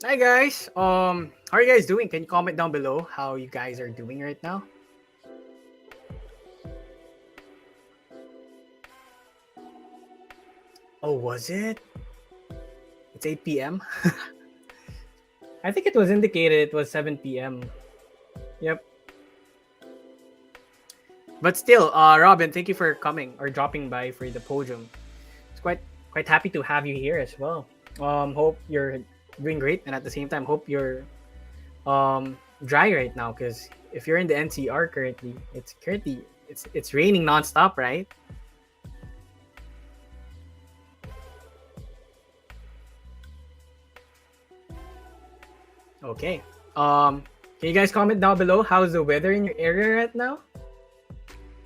Hi guys. How are you guys doing? Can you comment down below how you guys are doing right now? Oh, was it? It's 8 p.m. I think it was indicated it was 7 p.m. Yep. But still, Robin, thank you for coming or dropping by for the podium. It's quite happy to have you here as well. Hope you're doing great, and at the same time, hope you're dry right now. Because if you're in the NCR currently, it's raining nonstop, right? Okay. Can you guys comment down below how's the weather in your area right now?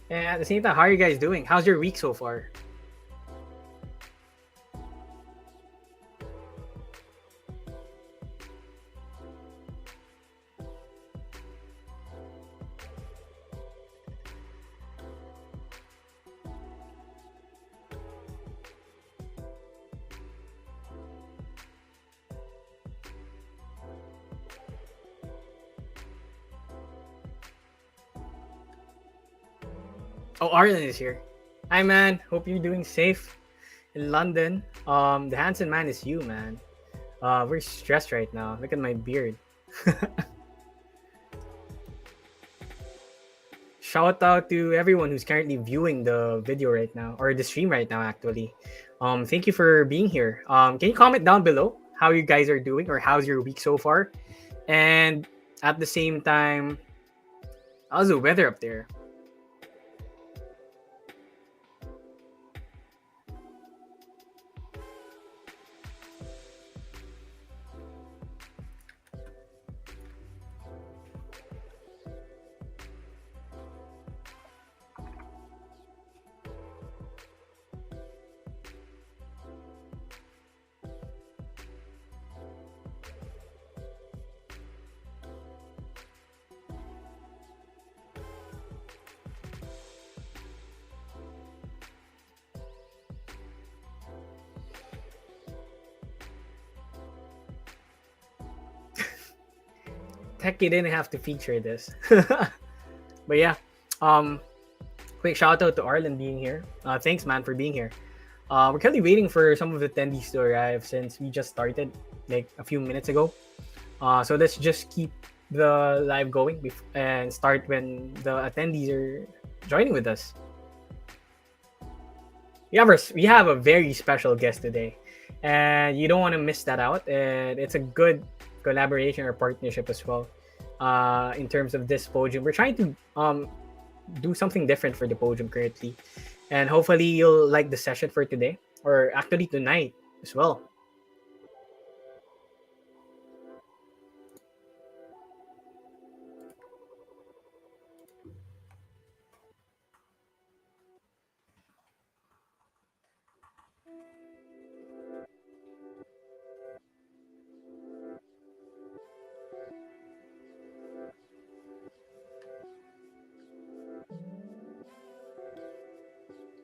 And at the same time, how are you guys doing? How's your week so far? Oh, Arlen is here. Hi, man. Hope you're doing safe in London. The handsome man is you, man. We're stressed right now. Look at my beard. Shout out to everyone who's currently viewing the video right now, or the stream right now, actually. Thank you for being here. Can you comment down below how you guys are doing, or how's your week so far? And at the same time, how's the weather up there? Tech, you didn't have to feature this. But yeah, um, quick shout out to Arlen being here. Thanks, man, for being here. We're currently waiting for some of the attendees to arrive since we just started like a few minutes ago. So let's just keep the live going and start when the attendees are joining with us. We have a very special guest today, and you don't want to miss that out. And it's a good collaboration or partnership as well. In terms of this podium, we're trying to do something different for the podium currently, and hopefully you'll like the session for today, or actually tonight as well.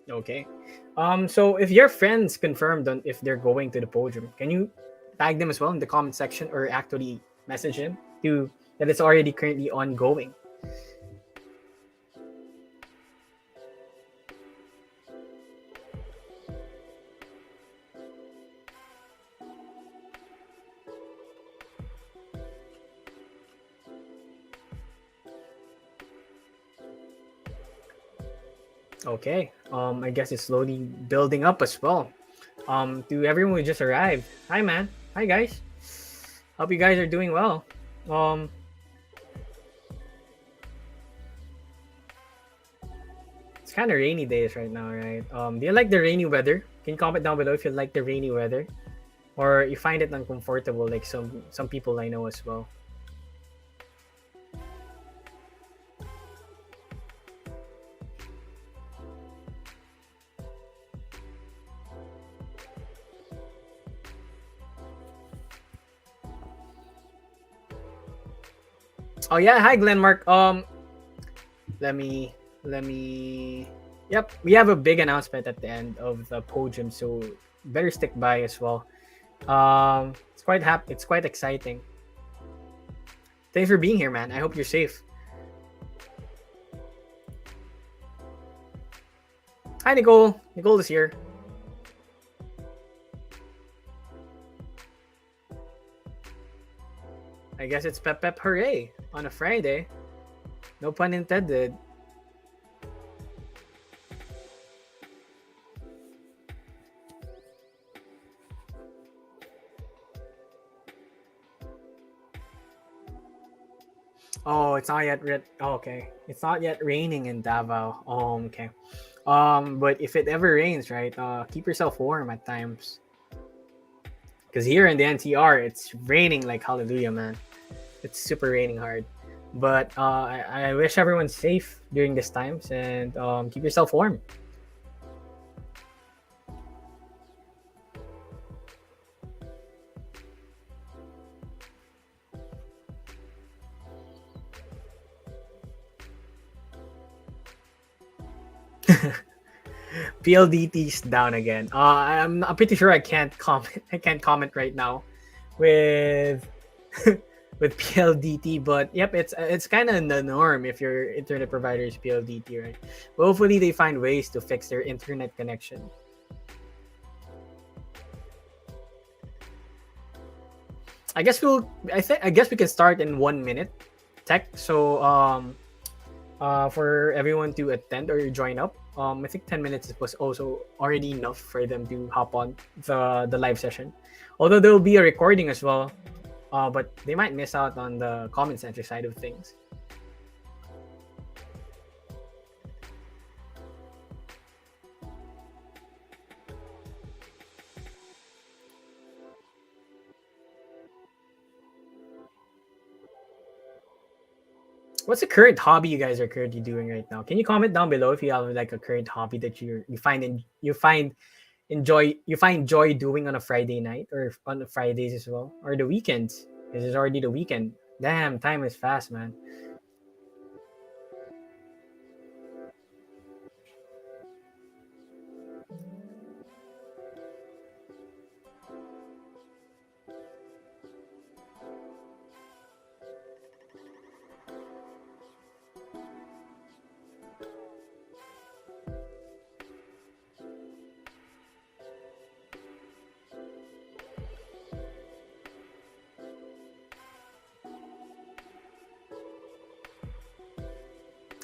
Okay. So if your friends confirmed on if they're going to the podium, can you tag them as well in the comment section, or actually message them to that it's already currently ongoing? Okay. I guess it's slowly building up as well. To everyone who just arrived. Hi, man. Hi, guys. Hope you guys are doing well. Um, it's kind of rainy days right now, right? Do you like the rainy weather? Can you comment down below if you like the rainy weather, or you find it uncomfortable, like some people I know as well. Oh yeah, hi Glenmark. Let me. Yep, we have a big announcement at the end of the podium, so better stick by as well. It's quite happy. It's quite exciting. Thanks for being here, man. I hope you're safe. Hi, Nicole. Nicole is here. I guess it's Pep Pep Hooray on a Friday. No pun intended. Oh, it's not yet okay. It's not yet raining in Davao. Oh, okay. But if it ever rains, right? Keep yourself warm at times. Because here in the NTR, it's raining like hallelujah, man. It's super raining hard. But I wish everyone's safe during these times and keep yourself warm. PLDT's down again. I'm pretty sure I can't comment. I can't comment right now with with PLDT, but yep, it's kind of the norm if your internet provider is PLDT, right? But hopefully they find ways to fix their internet connection. I guess I guess we can start in 1 minute, tech. So for everyone to attend or join up. I think 10 minutes was also already enough for them to hop on the live session. Although there will be a recording as well, but they might miss out on the comment center side of things. What's the current hobby you guys are currently doing right now? Can you comment down below if you have like a current hobby that you find joy doing on a Friday night or on the Fridays as well or the weekends? This is already the weekend. Damn, time is fast, man.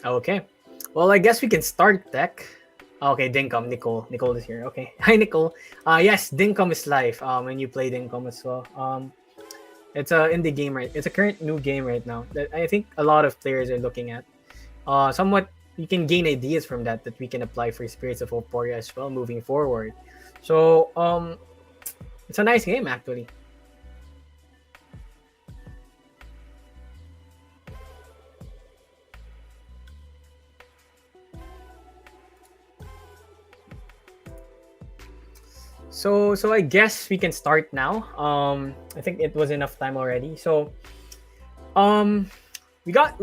Okay. Well, I guess we can start tech. Okay, Dinkum, Nicole. Nicole is here. Okay. Hi, Nicole. Yes, Dinkum is live. When you play Dinkum as well. It's a indie game, right? It's a current new game right now that I think a lot of players are looking at. Somewhat, you can gain ideas from that we can apply for Spirits of Aporia as well moving forward. So, it's a nice game actually. So I guess we can start now. I think it was enough time already. So, um, we got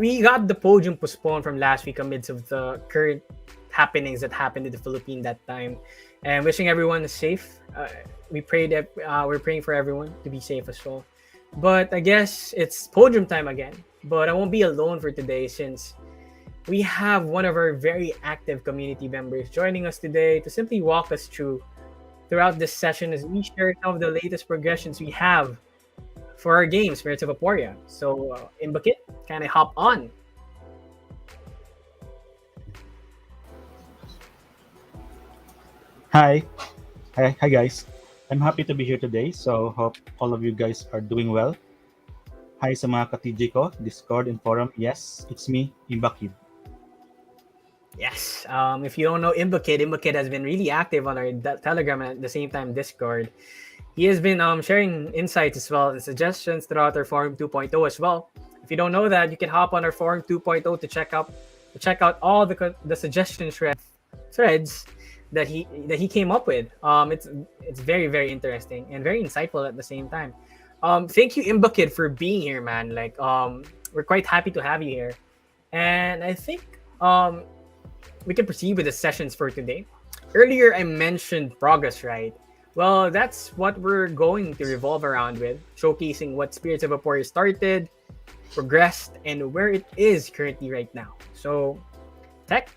the podium postponed from last week amidst of the current happenings that happened in the Philippines that time, and wishing everyone is safe. We're praying for everyone to be safe as well. But I guess it's podium time again. But I won't be alone for today since we have one of our very active community members joining us today to simply walk us throughout this session as we share some of the latest progressions we have for our game, Spirits of Aporia. So, Imbakit, can I hop on? Hi. Hi guys. I'm happy to be here today, so hope all of you guys are doing well. Hi sa mga ka-TJ ko, Discord and forum. Yes, it's me, Imbakid. Yes. If you don't know Imbakid has been really active on our Telegram and at the same time Discord. He has been sharing insights as well and suggestions throughout our Forum 2.0 as well. If you don't know that, you can hop on our Forum 2.0 to check out all the suggestion threads that he came up with. It's very very interesting and very insightful at the same time. Thank you Imbakid for being here, man. Like we're quite happy to have you here, and I think we can proceed with the sessions for today. Earlier I mentioned progress, right? Well, that's what we're going to revolve around with, showcasing what Spirits of Aporia started, progressed, and where it is currently right now. So, Tech.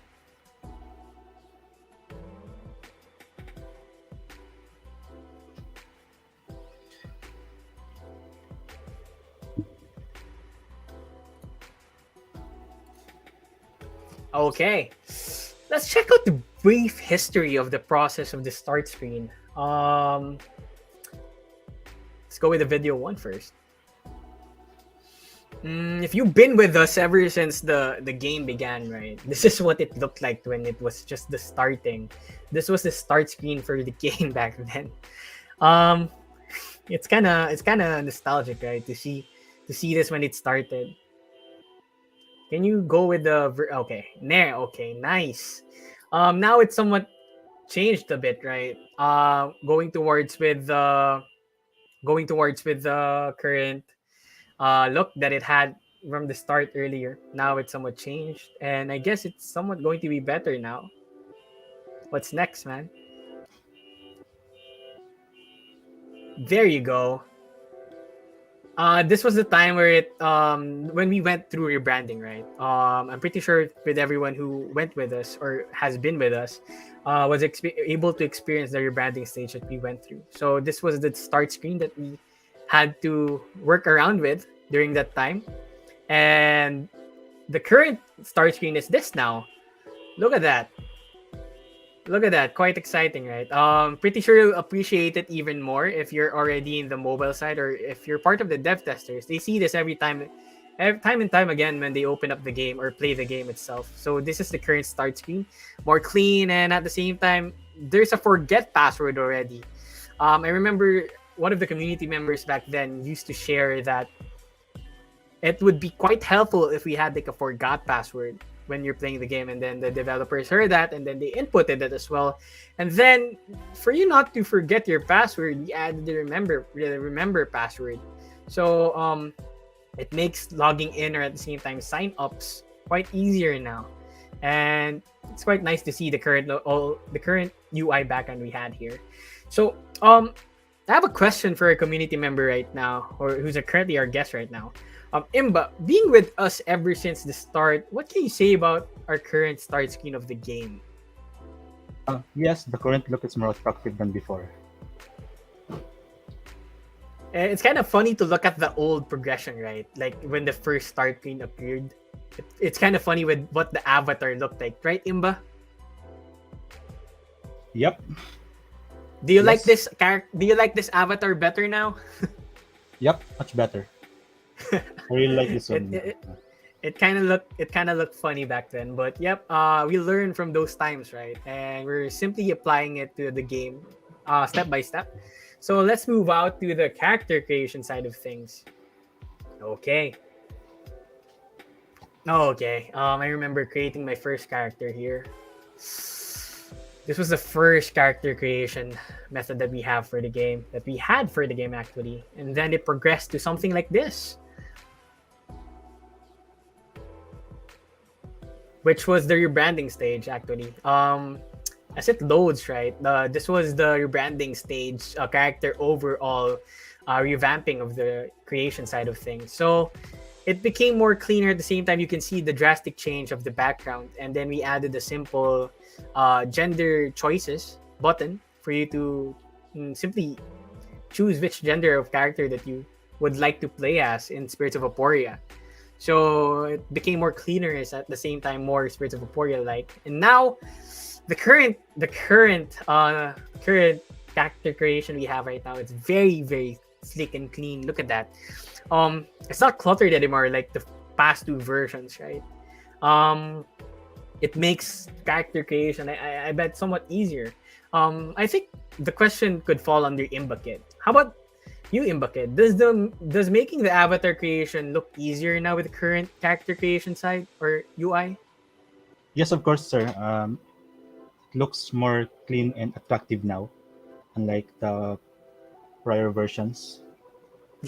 Okay. Let's check out the brief history of the process of the start screen. Let's go with the video one first. If you've been with us ever since the game began, right? This is what it looked like when it was just the starting. This was the start screen for the game back then. Um, it's kind of nostalgic, right? To see this when it started. Can you go with the okay? There, okay, nice. Now it's somewhat changed a bit, right? Going towards with the current look that it had from the start earlier. Now it's somewhat changed, and I guess it's somewhat going to be better now. What's next, man? There you go. This was the time where it when we went through rebranding, right? I'm pretty sure with everyone who went with us or has been with us, was able to experience the rebranding stage that we went through. So this was the start screen that we had to work around with during that time, and the current start screen is this now. Look at that. Look at that. Quite exciting, right? Pretty sure you'll appreciate it even more if you're already in the mobile side or if you're part of the dev testers. They see this time and time again when they open up the game or play the game itself. So this is the current start screen, more clean, and at the same time, there's a forget password already. I remember one of the community members back then used to share that it would be quite helpful if we had like a forgot password when you're playing the game, and then the developers heard that and then they inputted it as well, and then for you not to forget your password, we added the remember password. So it makes logging in or at the same time sign ups quite easier now, and it's quite nice to see the current UI background we had here. So I have a question for a community member right now, or who's currently our guest right now. Imba, being with us ever since the start, what can you say about our current start screen of the game? Yes, the current look is more attractive than before. It's kind of funny to look at the old progression, right? Like when the first start screen appeared. It's kind of funny with what the avatar looked like, right, Imba? Yep. Do you like Yes. this character? Do you like this avatar better now? Yep, much better. I really like this it, one. it, it kind of looked funny back then, but yep, we learned from those times, right? And we're simply applying it to the game, step by step. So let's move out to the character creation side of things. Okay. Okay. I remember creating my first character here. This was the first character creation method that we have for the game, that we had for the game actually, and then it progressed to something like this, which was the rebranding stage actually. As it loads, right? This was the rebranding stage, character overall revamping of the creation side of things. So it became more cleaner. At the same time, you can see the drastic change of the background, and then we added a simple gender choices button for you to simply choose which gender of character that you would like to play as in Spirits of Aporia. So it became more cleaner, is at the same time more Spirits of Aporia like. And now the current character creation we have right now, it's very, very slick and clean. Look at that. It's not cluttered anymore like the past two versions, right? It makes character creation, I bet, somewhat easier. I think the question could fall under Imbucket. How about you, Imbucket? Does making the avatar creation look easier now with the current character creation side or UI? Yes, of course, sir. It looks more clean and attractive now, unlike the prior versions.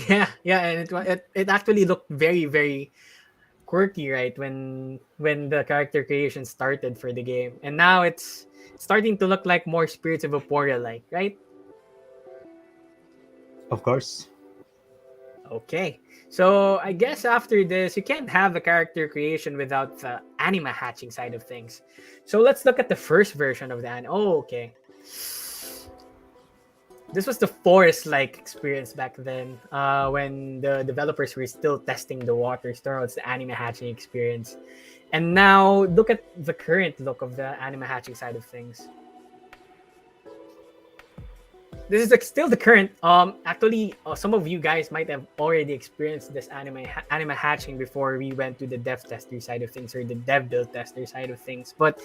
Yeah, and it actually looked very, very quirky, right? When the character creation started for the game, and now it's starting to look like more Spirits of Aporia like, right? Of course. Okay. So I guess after this, you can't have a character creation without the anima hatching side of things. So let's look at the first version of the anime. Oh, okay. This was the forest-like experience back then, when the developers were still testing the waters towards the anima hatching experience. And now look at the current look of the anima hatching side of things. This is still the current. Actually, some of you guys might have already experienced this anima hatching before we went to the dev tester side of things or the dev build tester side of things. But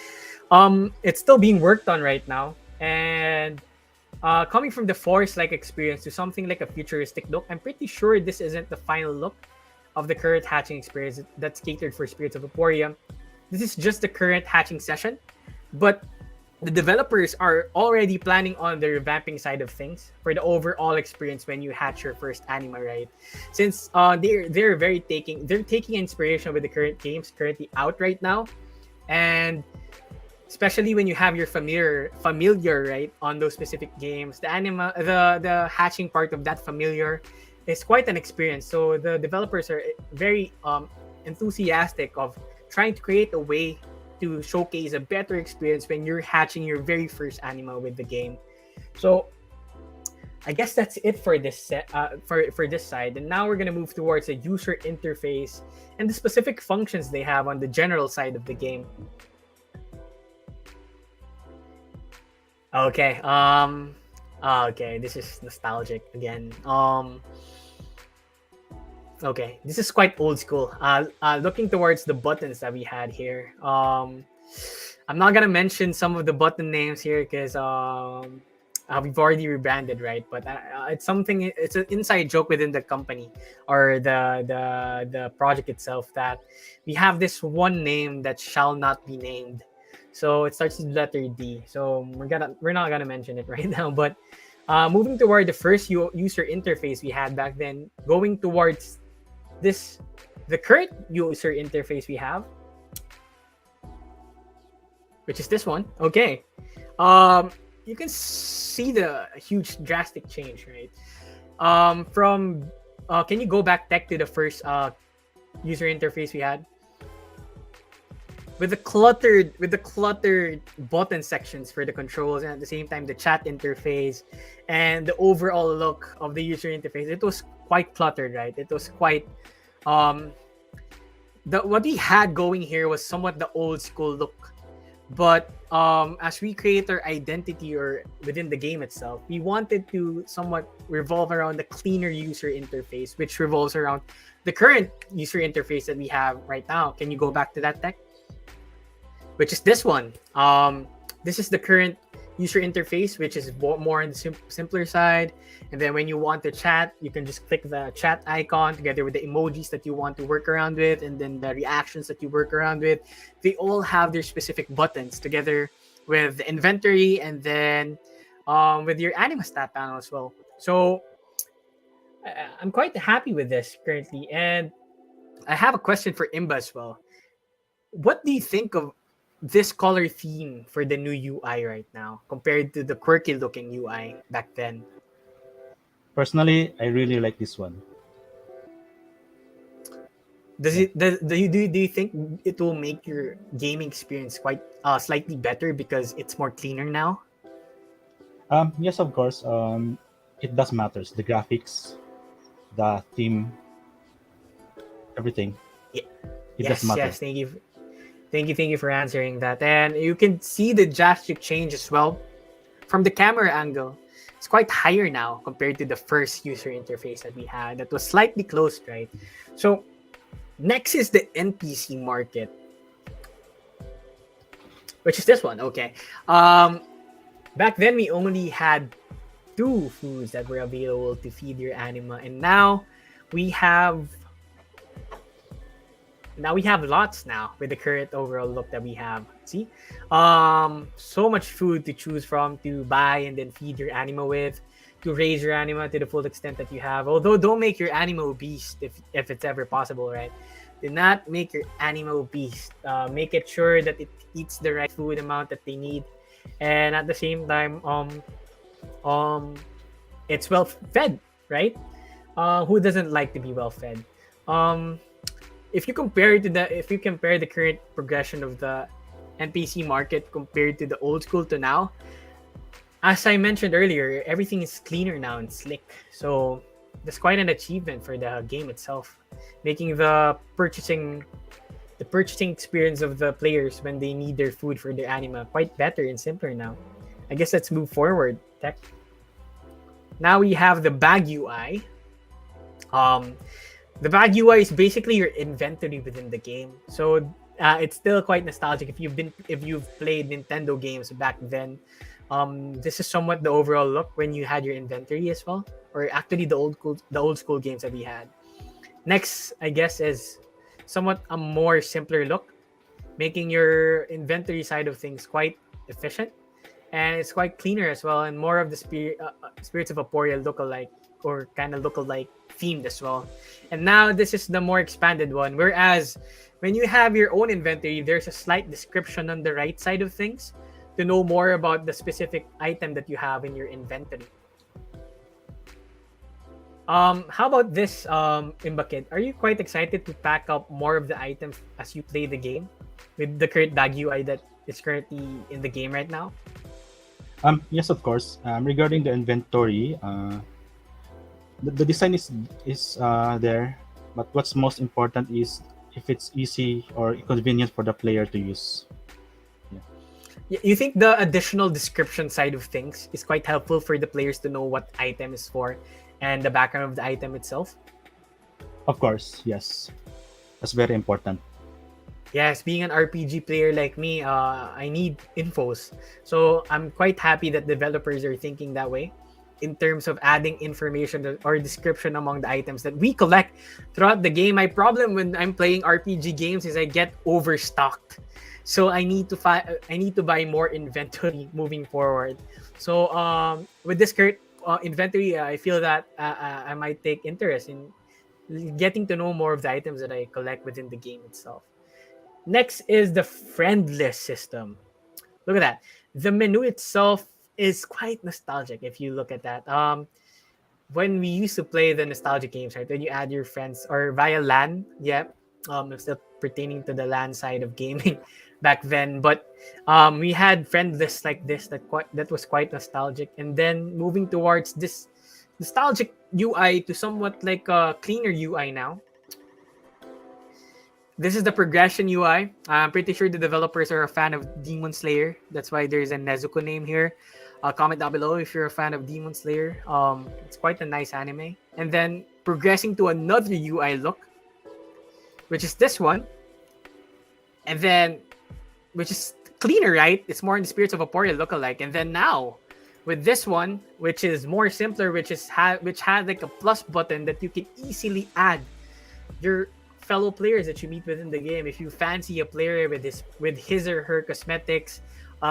it's still being worked on right now. And coming from the forest-like experience to something like a futuristic look, I'm pretty sure this isn't the final look of the current hatching experience that's catered for Spirits of Aporia. This is just the current hatching session, but the developers are already planning on the revamping side of things for the overall experience when you hatch your first anima, right? Since they're taking inspiration with the current games currently out right now, and especially when you have your familiar right on those specific games, the hatching part of that familiar is quite an experience. So the developers are very enthusiastic of trying to create a way to showcase a better experience when you're hatching your very first anima with the game. So I guess that's it for this for this side. And now we're gonna move towards a user interface and the specific functions they have on the general side of the game. Okay. Okay. This is nostalgic again. Okay. This is quite old school. Looking towards the buttons that we had here. I'm not gonna mention some of the button names here because we've already rebranded, right? But it's something. It's an inside joke within the company or the project itself that we have this one name that shall not be named. So it starts with letter D. So we're not gonna mention it right now. But moving toward the first user interface we had back then, going towards the current user interface we have, which is this one. Okay, you can see the huge drastic change, right? Can you go back tech to the first user interface we had? With the cluttered button sections for the controls, and at the same time the chat interface and the overall look of the user interface, it was quite cluttered, right? It was quite what we had going here was somewhat the old school look, but as we create our identity or within the game itself, we wanted to somewhat revolve around the cleaner user interface, which revolves around the current user interface that we have right now. Can you go back to that tech? Which is this one. This is the current user interface, which is more on the simpler side. And then when you want to chat, you can just click the chat icon together with the emojis that you want to work around with, and then the reactions that you work around with. They all have their specific buttons together with the inventory and then with your anima stat panel as well. So I'm quite happy with this currently. And I have a question for Imba as well. What do you think of this color theme for the new UI right now compared to the quirky looking UI back then? Personally, I really like this one. Do you think it will make your gaming experience quite slightly better because it's more cleaner now? Yes, of course. It does matters. The graphics, the theme, everything. Yeah. It does matter. Yes. Thank you for answering that. And you can see the drastic change as well from the camera angle. It's quite higher now compared to the first user interface that we had. That was slightly closed, right? So next is the NPC Market, which is this one. Okay. Back then we only had 2 foods that were available to feed your anima, and now we have lots now with the current overall look that we have. See, so much food to choose from to buy and then feed your anima with, to raise your anima to the full extent that you have. Although don't make your anima obese if it's ever possible, right? Do not make your anima obese. Make it sure that it eats the right food amount that they need, and at the same time, it's well fed, right? Who doesn't like to be well fed? Um, if you compare the current progression of the NPC market compared to the old school to now, as I mentioned earlier, everything is cleaner now and slick. So that's quite an achievement for the game itself, making the purchasing experience of the players when they need their food for their anima quite better and simpler now. I guess let's move forward. Tech. Now we have the bag UI. Um, the bag UI is basically your inventory within the game. So it's still quite nostalgic if you've played Nintendo games back then. This is somewhat the overall look when you had your inventory as well, or actually the old school games that we had. Next, I guess, is somewhat a more simpler look, making your inventory side of things quite efficient, and it's quite cleaner as well, and more of the spirits of Aporia look-alike, or kind of look-alike themed as well. And now this is the more expanded one, whereas when you have your own inventory, there's a slight description on the right side of things to know more about the specific item that you have in your inventory. How about this, Imbakid? Are you quite excited to pack up more of the items as you play the game with the current bag UI that is currently in the game right now? Yes, of course. Regarding the inventory, the design is there, but what's most important is if it's easy or convenient for the player to use. You think the additional description side of things is quite helpful for the players to know what item is for and the background of the item itself? Of course, yes. That's very important. Yes, being an RPG player like me, I need infos. So I'm quite happy that developers are thinking that way in terms of adding information or description among the items that we collect throughout the game. My problem when I'm playing RPG games is I get overstocked. So I need to buy more inventory moving forward. So with this current inventory, I feel that I might take interest in getting to know more of the items that I collect within the game itself. Next is the friend list system. Look at that. The menu itself is quite nostalgic if you look at that. When we used to play the nostalgic games, right? When you add your friends or via LAN, yeah. I'm still pertaining to the LAN side of gaming back then, but we had friend lists like this that was quite nostalgic. And then moving towards this nostalgic UI to somewhat like a cleaner UI now. This is the progression UI. I'm pretty sure the developers are a fan of Demon Slayer. That's why there's a Nezuko name here. Comment down below if you're a fan of Demon Slayer. It's quite a nice anime. And then progressing to another UI look, which is this one. And then, which is cleaner, right? It's more in the spirits of Aporia look-alike. And then now, with this one, which is more simpler, which had like a plus button that you can easily add your fellow players that you meet within the game. If you fancy a player with his or her cosmetics,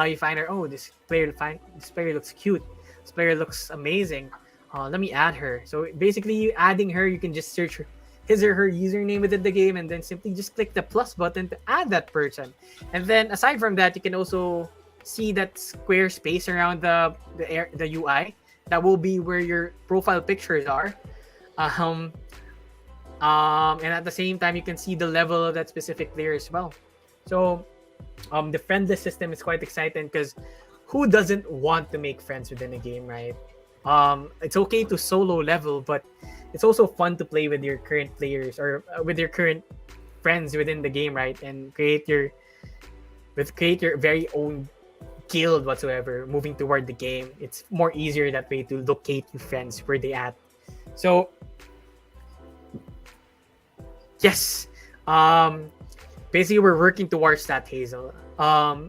you find her, oh, this player looks cute, this player looks amazing, let me add her. So basically, you adding her, you can just search his or her username within the game and then simply just click the plus button to add that person. And then aside from that, you can also see that square space around the UI. That will be where your profile pictures are. And at the same time, you can see the level of that specific player as well. So the friend list system is quite exciting because who doesn't want to make friends within a game, right? It's okay to solo level, but it's also fun to play with your current players or with your current friends within the game, right? And create your very own guild whatsoever moving toward the game. It's more easier that way to locate your friends where they at. So yes, basically we're working towards that, Hazel,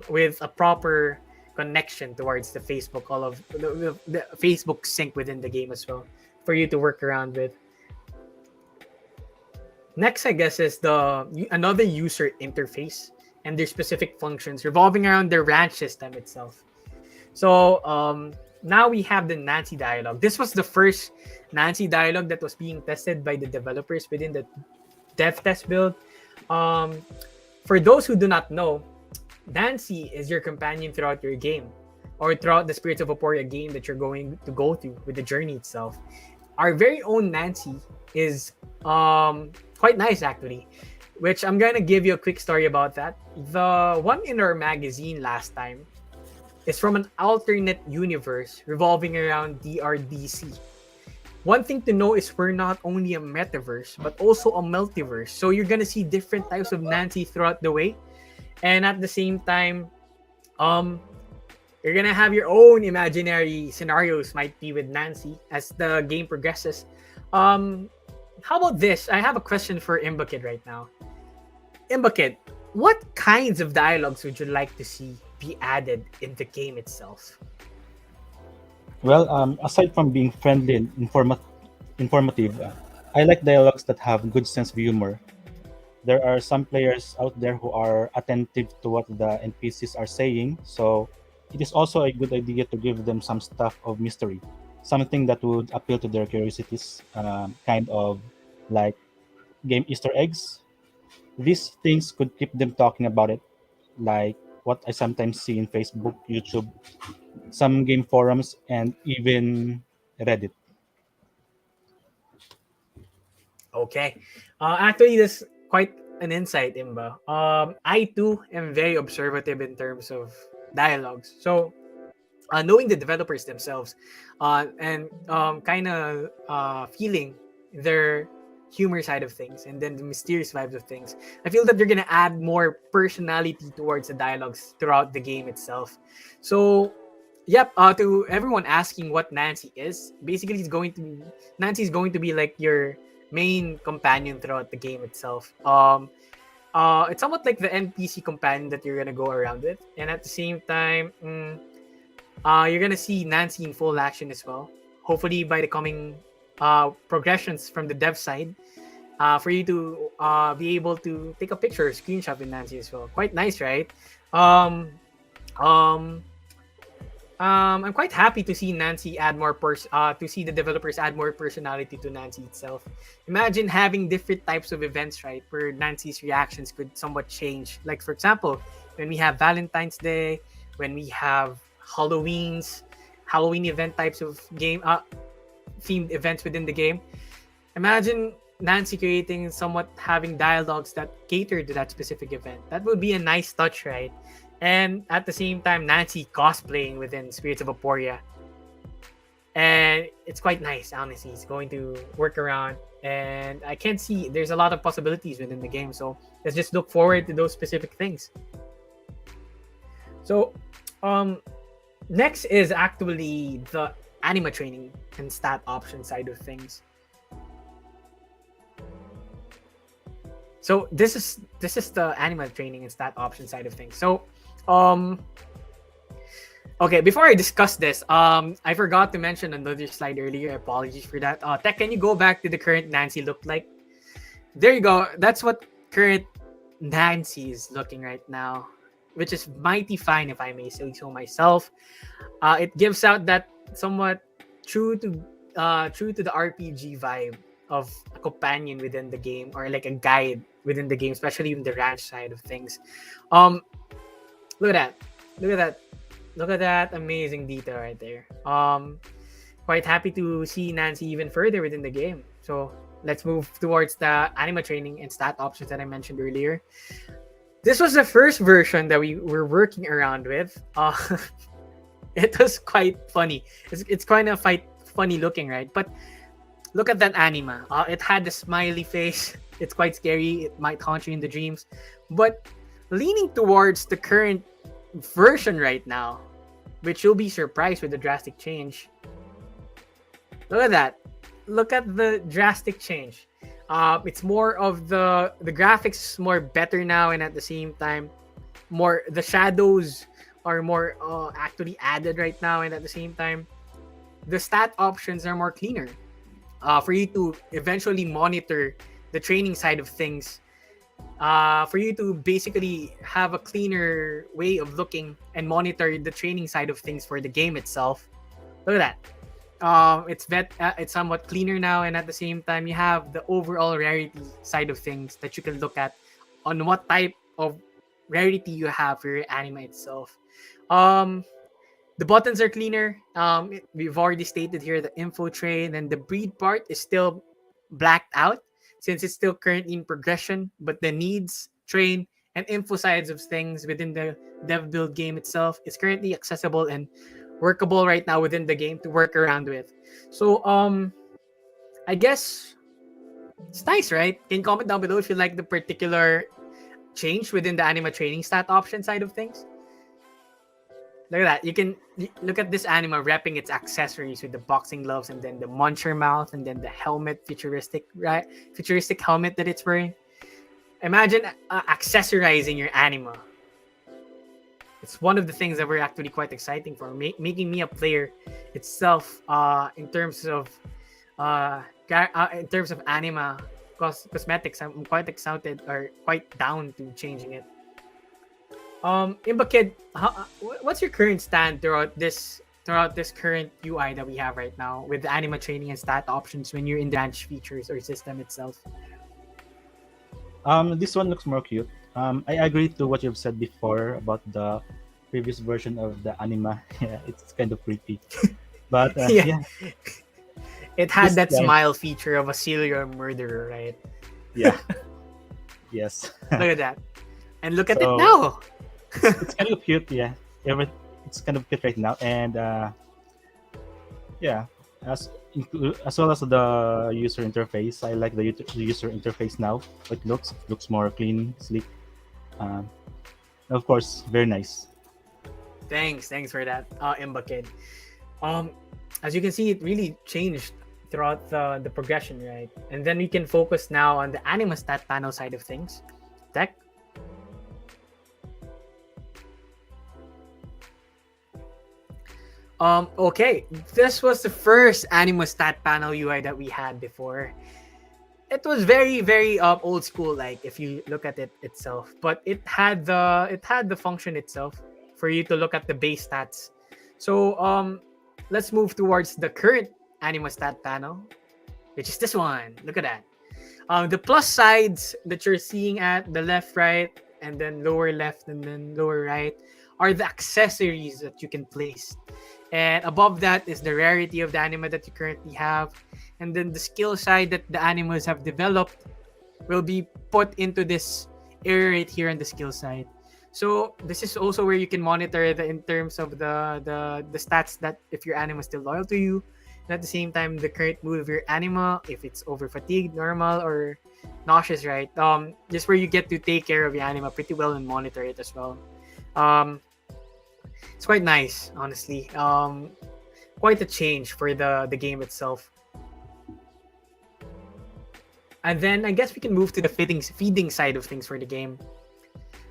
with a proper connection towards the Facebook, all of the Facebook sync within the game as well, for you to work around with. Next, I guess, is another user interface and their specific functions revolving around the ranch system itself. So now we have the Nancy dialogue. This was the first Nancy dialogue that was being tested by the developers within the dev test build. For those who do not know, Nancy is your companion throughout your game or throughout the Spirits of Aporia game that you're going to go through with the journey itself. our very own Nancy is quite nice actually. Which I'm gonna give you a quick story about that. The one in our magazine last time is from an alternate universe revolving around DRDC. One thing to know is we're not only a metaverse, but also a multiverse. So you're gonna see different types of Nancy throughout the way. And at the same time, um, you're gonna have your own imaginary scenarios might be with Nancy as the game progresses. Um, how about this? I have a question for Imbakid right now. Imbakid, what kinds of dialogues would you like to see be added in the game itself? Well, aside from being friendly and informative, I like dialogues that have good sense of humor. There are some players out there who are attentive to what the NPCs are saying, so it is also a good idea to give them some stuff of mystery, something that would appeal to their curiosities, kind of like game Easter eggs. These things could keep them talking about it, like what I sometimes see in Facebook, YouTube, some game forums, and even Reddit. Okay. Actually, this quite an insight, Imba. I too am very observative in terms of dialogues. So, knowing the developers themselves, and kind of feeling their humor side of things, and then the mysterious vibes of things, I feel that they're gonna add more personality towards the dialogues throughout the game itself. So, yep. To everyone asking what Nancy is, basically, Nancy is going to be like your main companion throughout the game itself. It's somewhat like the NPC companion that you're gonna go around with, and at the same time, you're gonna see Nancy in full action as well. Hopefully, by the coming progressions from the dev side, for you to be able to take a picture or screenshot with Nancy as well. Quite nice, right? Um, um, I'm quite happy to see Nancy add more to see the developers add more personality to Nancy itself. Imagine having different types of events, right, where Nancy's reactions could somewhat change. Like for example, when we have Valentine's Day, when we have Halloween event types of game themed events within the game. Imagine Nancy creating somewhat having dialogues that cater to that specific event. That would be a nice touch, right? And at the same time, Nancy cosplaying within Spirits of Aporia. And it's quite nice, honestly. It's going to work around. And I can see there's a lot of possibilities within the game. So let's just look forward to those specific things. So, next is actually the anima training and stat option side of things. So this is the anima training and stat option side of things. So um okay, before I discuss this, I forgot to mention another slide earlier. Apologies for that. Tech, can you go back to the current Nancy look like? There you go. That's what current Nancy is looking right now, which is mighty fine if I may say so myself. It gives out that somewhat true to true to the RPG vibe of a companion within the game or like a guide within the game, especially in the ranch side of things. Um, look at that. Look at that. Look at that amazing detail right there. Quite happy to see Nancy even further within the game. So let's move towards the anima training and stat options that I mentioned earlier. This was the first version that we were working around with. It was quite funny. It's kind of funny looking, right? But look at that anima. It had the smiley face. It's quite scary. It might haunt you in the dreams. But leaning towards the current version right now, which you'll be surprised with the drastic change. Look at that. Look at the drastic change. It's more of the graphics is more better now, and at the same time, more the shadows are more actually added right now, and at the same time, the stat options are more cleaner. For you to eventually monitor the training side of things, for you to basically have a cleaner way of looking and monitor the training side of things for the game itself. Look at that. It's somewhat cleaner now, and at the same time, you have the overall rarity side of things that you can look at on what type of rarity you have for your anima itself. Um, The buttons are cleaner. We've already stated here the info tray, and then the breed part is still blacked out since it's still currently in progression, but the needs, train, and info sides of things within the dev build game itself is currently accessible and workable right now within the game to work around with. So I guess it's nice, right? Can you comment down below if you like the particular change within the anima training stat option side of things? Look at that. You can look at this anima wrapping its accessories with the boxing gloves and then the muncher mouth and then the helmet, futuristic, right? Futuristic helmet that it's wearing. Imagine accessorizing your anima. It's one of the things that we're actually quite exciting for, making me a player itself. In terms of anima cosmetics, I'm quite excited or quite down to changing it. Imba Kid, what's your current stand throughout this current UI that we have right now with the anima training and stat options when you're in the branch features or system itself? This one looks more cute. I agree to what you've said before about the previous version of the anima. Yeah, it's kind of creepy. But yeah. It had This that guy- smile feature of a serial murderer, right? Yeah. Yes. Look at that. And look at So- it now. It's kind of cute, yeah. It's kind of cute right now, and yeah, as well as the user interface. I like the user interface now. It looks more clean, sleek. Of course, very nice. Thanks for that, Imba Kid. As you can see, it really changed throughout the progression, right? And then we can focus now on the anima stat panel side of things. Tech. Okay, this was the first anima stat panel UI that we had before. It was very old school, like if you look at it itself, but it had the function itself for you to look at the base stats. So let's move towards the current anima stat panel, which is this one. Look at that. The plus sides that you're seeing at the left, right, and then lower left and then lower right are the accessories that you can place. And above that is the rarity of the anima that you currently have. And then the skill side that the animas have developed will be put into this area right here on the skill side. So this is also where you can monitor in terms of the stats that if your anima is still loyal to you. And at the same time, the current mood of your anima, if it's over fatigued, normal, or nauseous, right? Just where you get to take care of your anima pretty well and monitor it as well. It's quite nice, honestly. Quite a change for the game itself. And then I guess we can move to the feeding side of things for the game,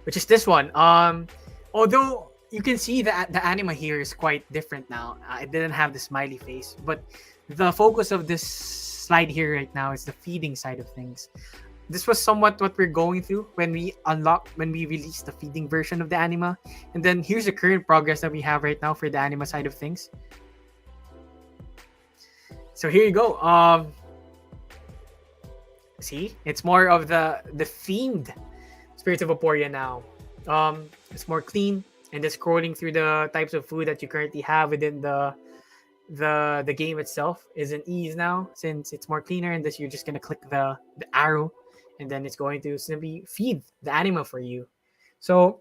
which is this one. Although you can see that the anima here is quite different now. It didn't have the smiley face, but the focus of this slide here right now is the feeding side of things. This was somewhat what we're going through when we released the feeding version of the anima. And then here's the current progress that we have right now for the anima side of things. So here you go. See, it's more of the themed Spirits of Aporia now. It's more clean, and just scrolling through the types of food that you currently have within the game itself is an ease now, since it's more cleaner, and this you're just gonna click the arrow, and then it's going to simply feed the anima for you. So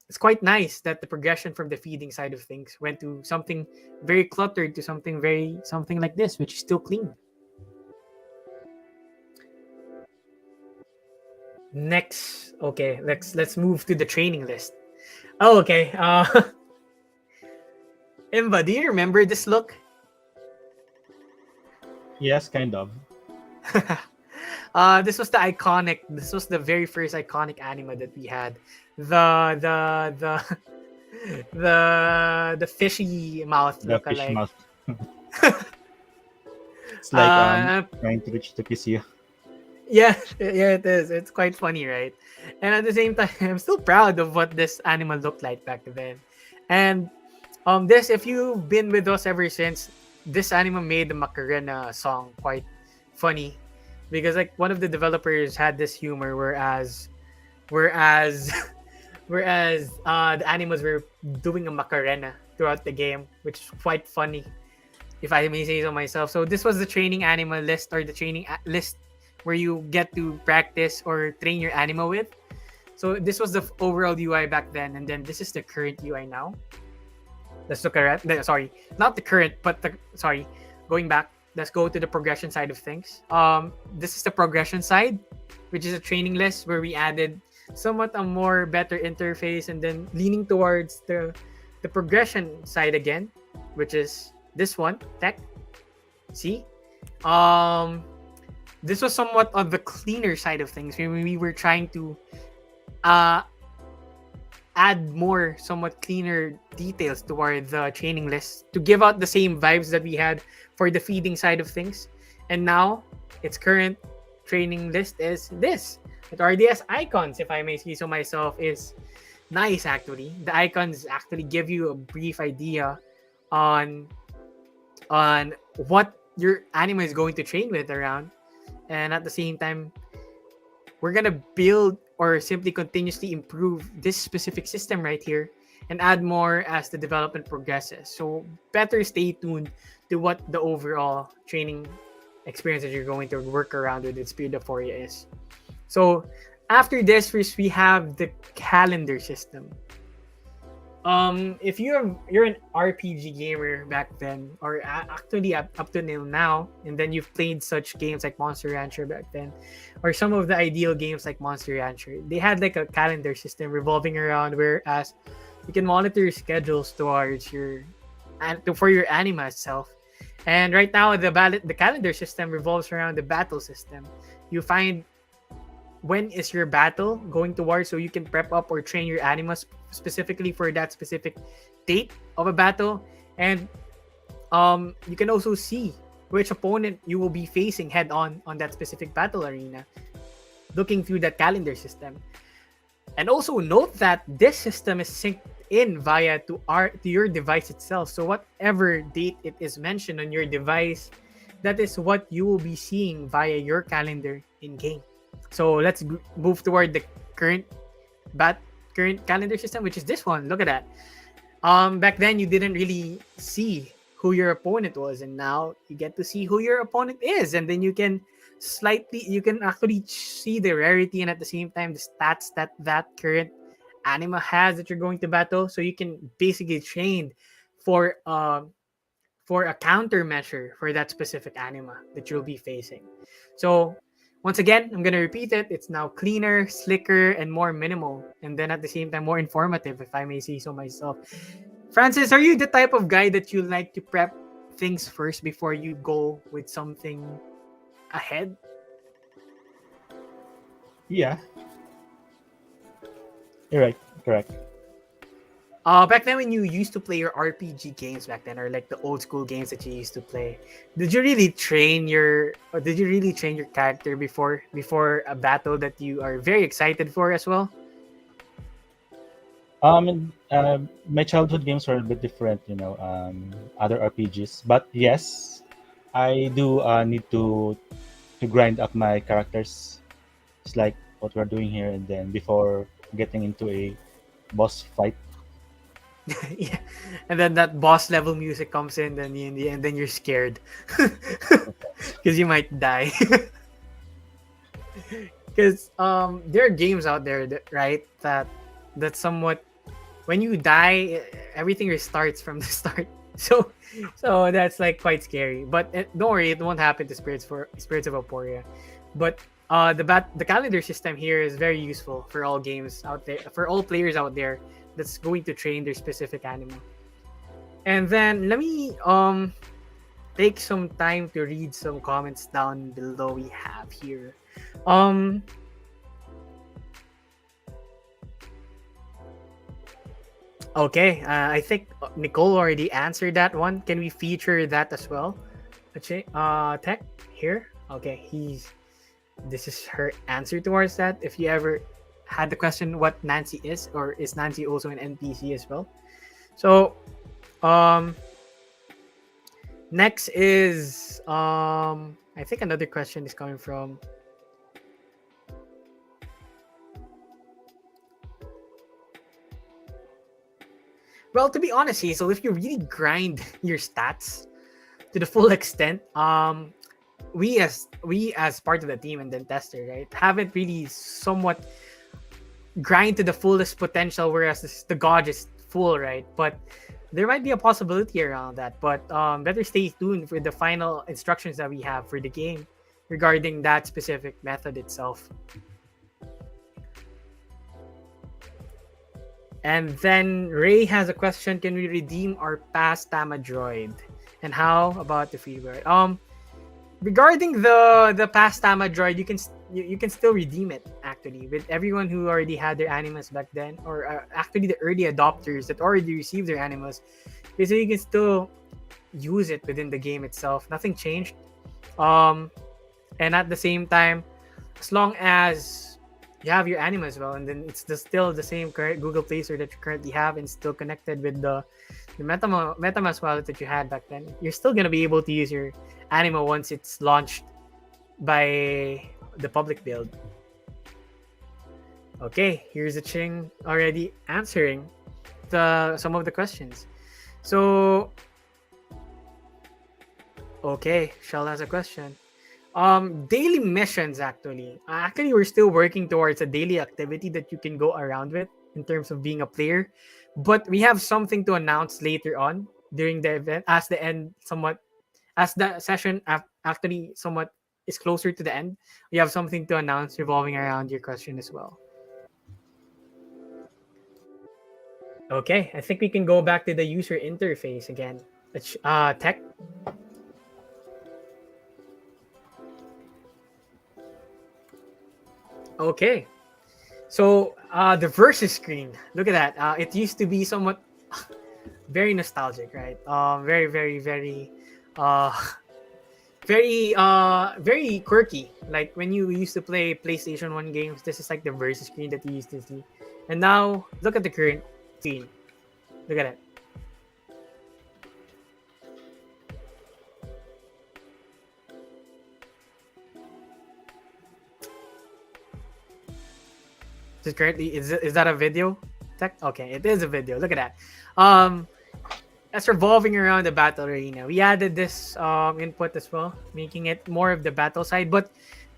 it's quite nice that the progression from the feeding side of things went to something very cluttered to something like this, which is still clean. Next, okay, let's move to the training list. Oh, okay. Imba, do you remember this look? Yes, kind of. This was the very first iconic anima that we had. The fishy mouth The look fish alike. mouth. It's like trying to reach to kiss you. Yeah, it is. It's quite funny, right? And at the same time, I'm still proud of what this anima looked like back then. And this, if you've been with us ever since, this anima made the Macarena song quite funny, because like one of the developers had this humor, whereas the animas were doing a Macarena throughout the game, which is quite funny, if I may say so myself. So this was the training anima list, or the training list where you get to practice or train your anima with. So this was the overall UI back then, and then this is the current UI now. Let's look at sorry, not the current, but the sorry, going back. Let's go to the progression side of things. This is the progression side, which is a training list where we added somewhat a more better interface, and then leaning towards the progression side again, which is this one, tech. See, this was somewhat on the cleaner side of things. We were trying to add more somewhat cleaner details toward the training list to give out the same vibes that we had for the feeding side of things. And now its current training list is this. The RDS icons, if I may say so myself, is nice actually. The icons actually give you a brief idea on what your anima is going to train with around. And at the same time, we're gonna build or simply continuously improve this specific system right here and add more as the development progresses. So better stay tuned to what the overall training experience that you're going to work around with Spirit of Aporia is. So after this, we have the calendar system. If you're an RPG gamer back then, or actually up to now, and then you've played such games like Monster Rancher back then, or some of the ideal games like Monster Rancher, they had like a calendar system revolving around, whereas you can monitor your schedules towards your for your anima itself. And right now, the calendar system revolves around the battle system. You find when is your battle going towards, so you can prep up or train your anima specifically for that specific date of a battle. And you can also see which opponent you will be facing head on that specific battle arena, looking through that calendar system. And also note that this system is synced in via to your device itself. So whatever date it is mentioned on your device, that is what you will be seeing via your calendar in game. So let's move toward the current calendar system, which is this one. Look at that. Back then you didn't really see who your opponent was, and now you get to see who your opponent is, and then you can actually see the rarity and at the same time the stats that current anima has that you're going to battle. So you can basically train for a countermeasure for that specific anima that you'll be facing. So once again, I'm going to repeat it. It's now cleaner, slicker, and more minimal. And then at the same time, more informative, if I may say so myself. Francis, are you the type of guy that you like to prep things first before you go with something ahead? Yeah. You're right. Correct. Back then when you used to play your RPG games back then, or like the old school games that you used to play, did you really train your character before a battle that you are very excited for as well? My childhood games were a bit different, other RPGs. But yes, I do need to grind up my characters. It's like what we're doing here, and then before getting into a boss fight. Yeah, and then that boss level music comes in, then and then you're scared because you might die. Because there are games out there that somewhat, when you die, everything restarts from the start. So that's like quite scary. But don't worry, it won't happen to Spirits of Aporia. But the calendar system here is very useful for all games out there, for all players out there that's going to train their specific anima. And then let me take some time to read some comments down below we have here. Okay, I think Nicole already answered that one. Can we feature that as well? Tech here. Okay, this is her answer towards that. If you ever had the question what Nancy is, or is Nancy also an NPC as well? So next is I think another question is coming from Well, to be honest, Hazel, if you really grind your stats to the full extent, we as part of the team and then tester, right, haven't really somewhat grind to the fullest potential, whereas the god is full, right? But there might be a possibility around that. But better stay tuned for the final instructions that we have for the game regarding that specific method itself. And then Ray has a question: can we redeem our past Tama droid? And how about the freeware? Regarding the past Tama droid, you can still redeem it actually with everyone who already had their animus back then, or actually the early adopters that already received their animus. Basically, you can still use it within the game itself. Nothing changed. Um, and at the same time, as long as you have your anima as well, and then it's still the same current Google Play Store that you currently have, and still connected with the MetaMask wallet that you had back then, you're still gonna be able to use your anima once it's launched by the public build. Okay, here's a Ching already answering some of the questions. So, okay, Shell has a question. Daily missions actually. Actually, we're still working towards a daily activity that you can go around with in terms of being a player, but we have something to announce later on during the event as the end somewhat as the session actually somewhat is closer to the end. We have something to announce revolving around your question as well. Okay, I think we can go back to the user interface again. Tech. Okay, so the versus screen. Look at that. It used to be somewhat very nostalgic, right? Very, very, very, uh, very quirky. Like when you used to play PlayStation One games, this is like the versus screen that you used to see. And now look at the current screen. Look at it. Is that a video? Okay, it is a video. Look at that. Um, as revolving around the battle arena, we added this input as well, making it more of the battle side. But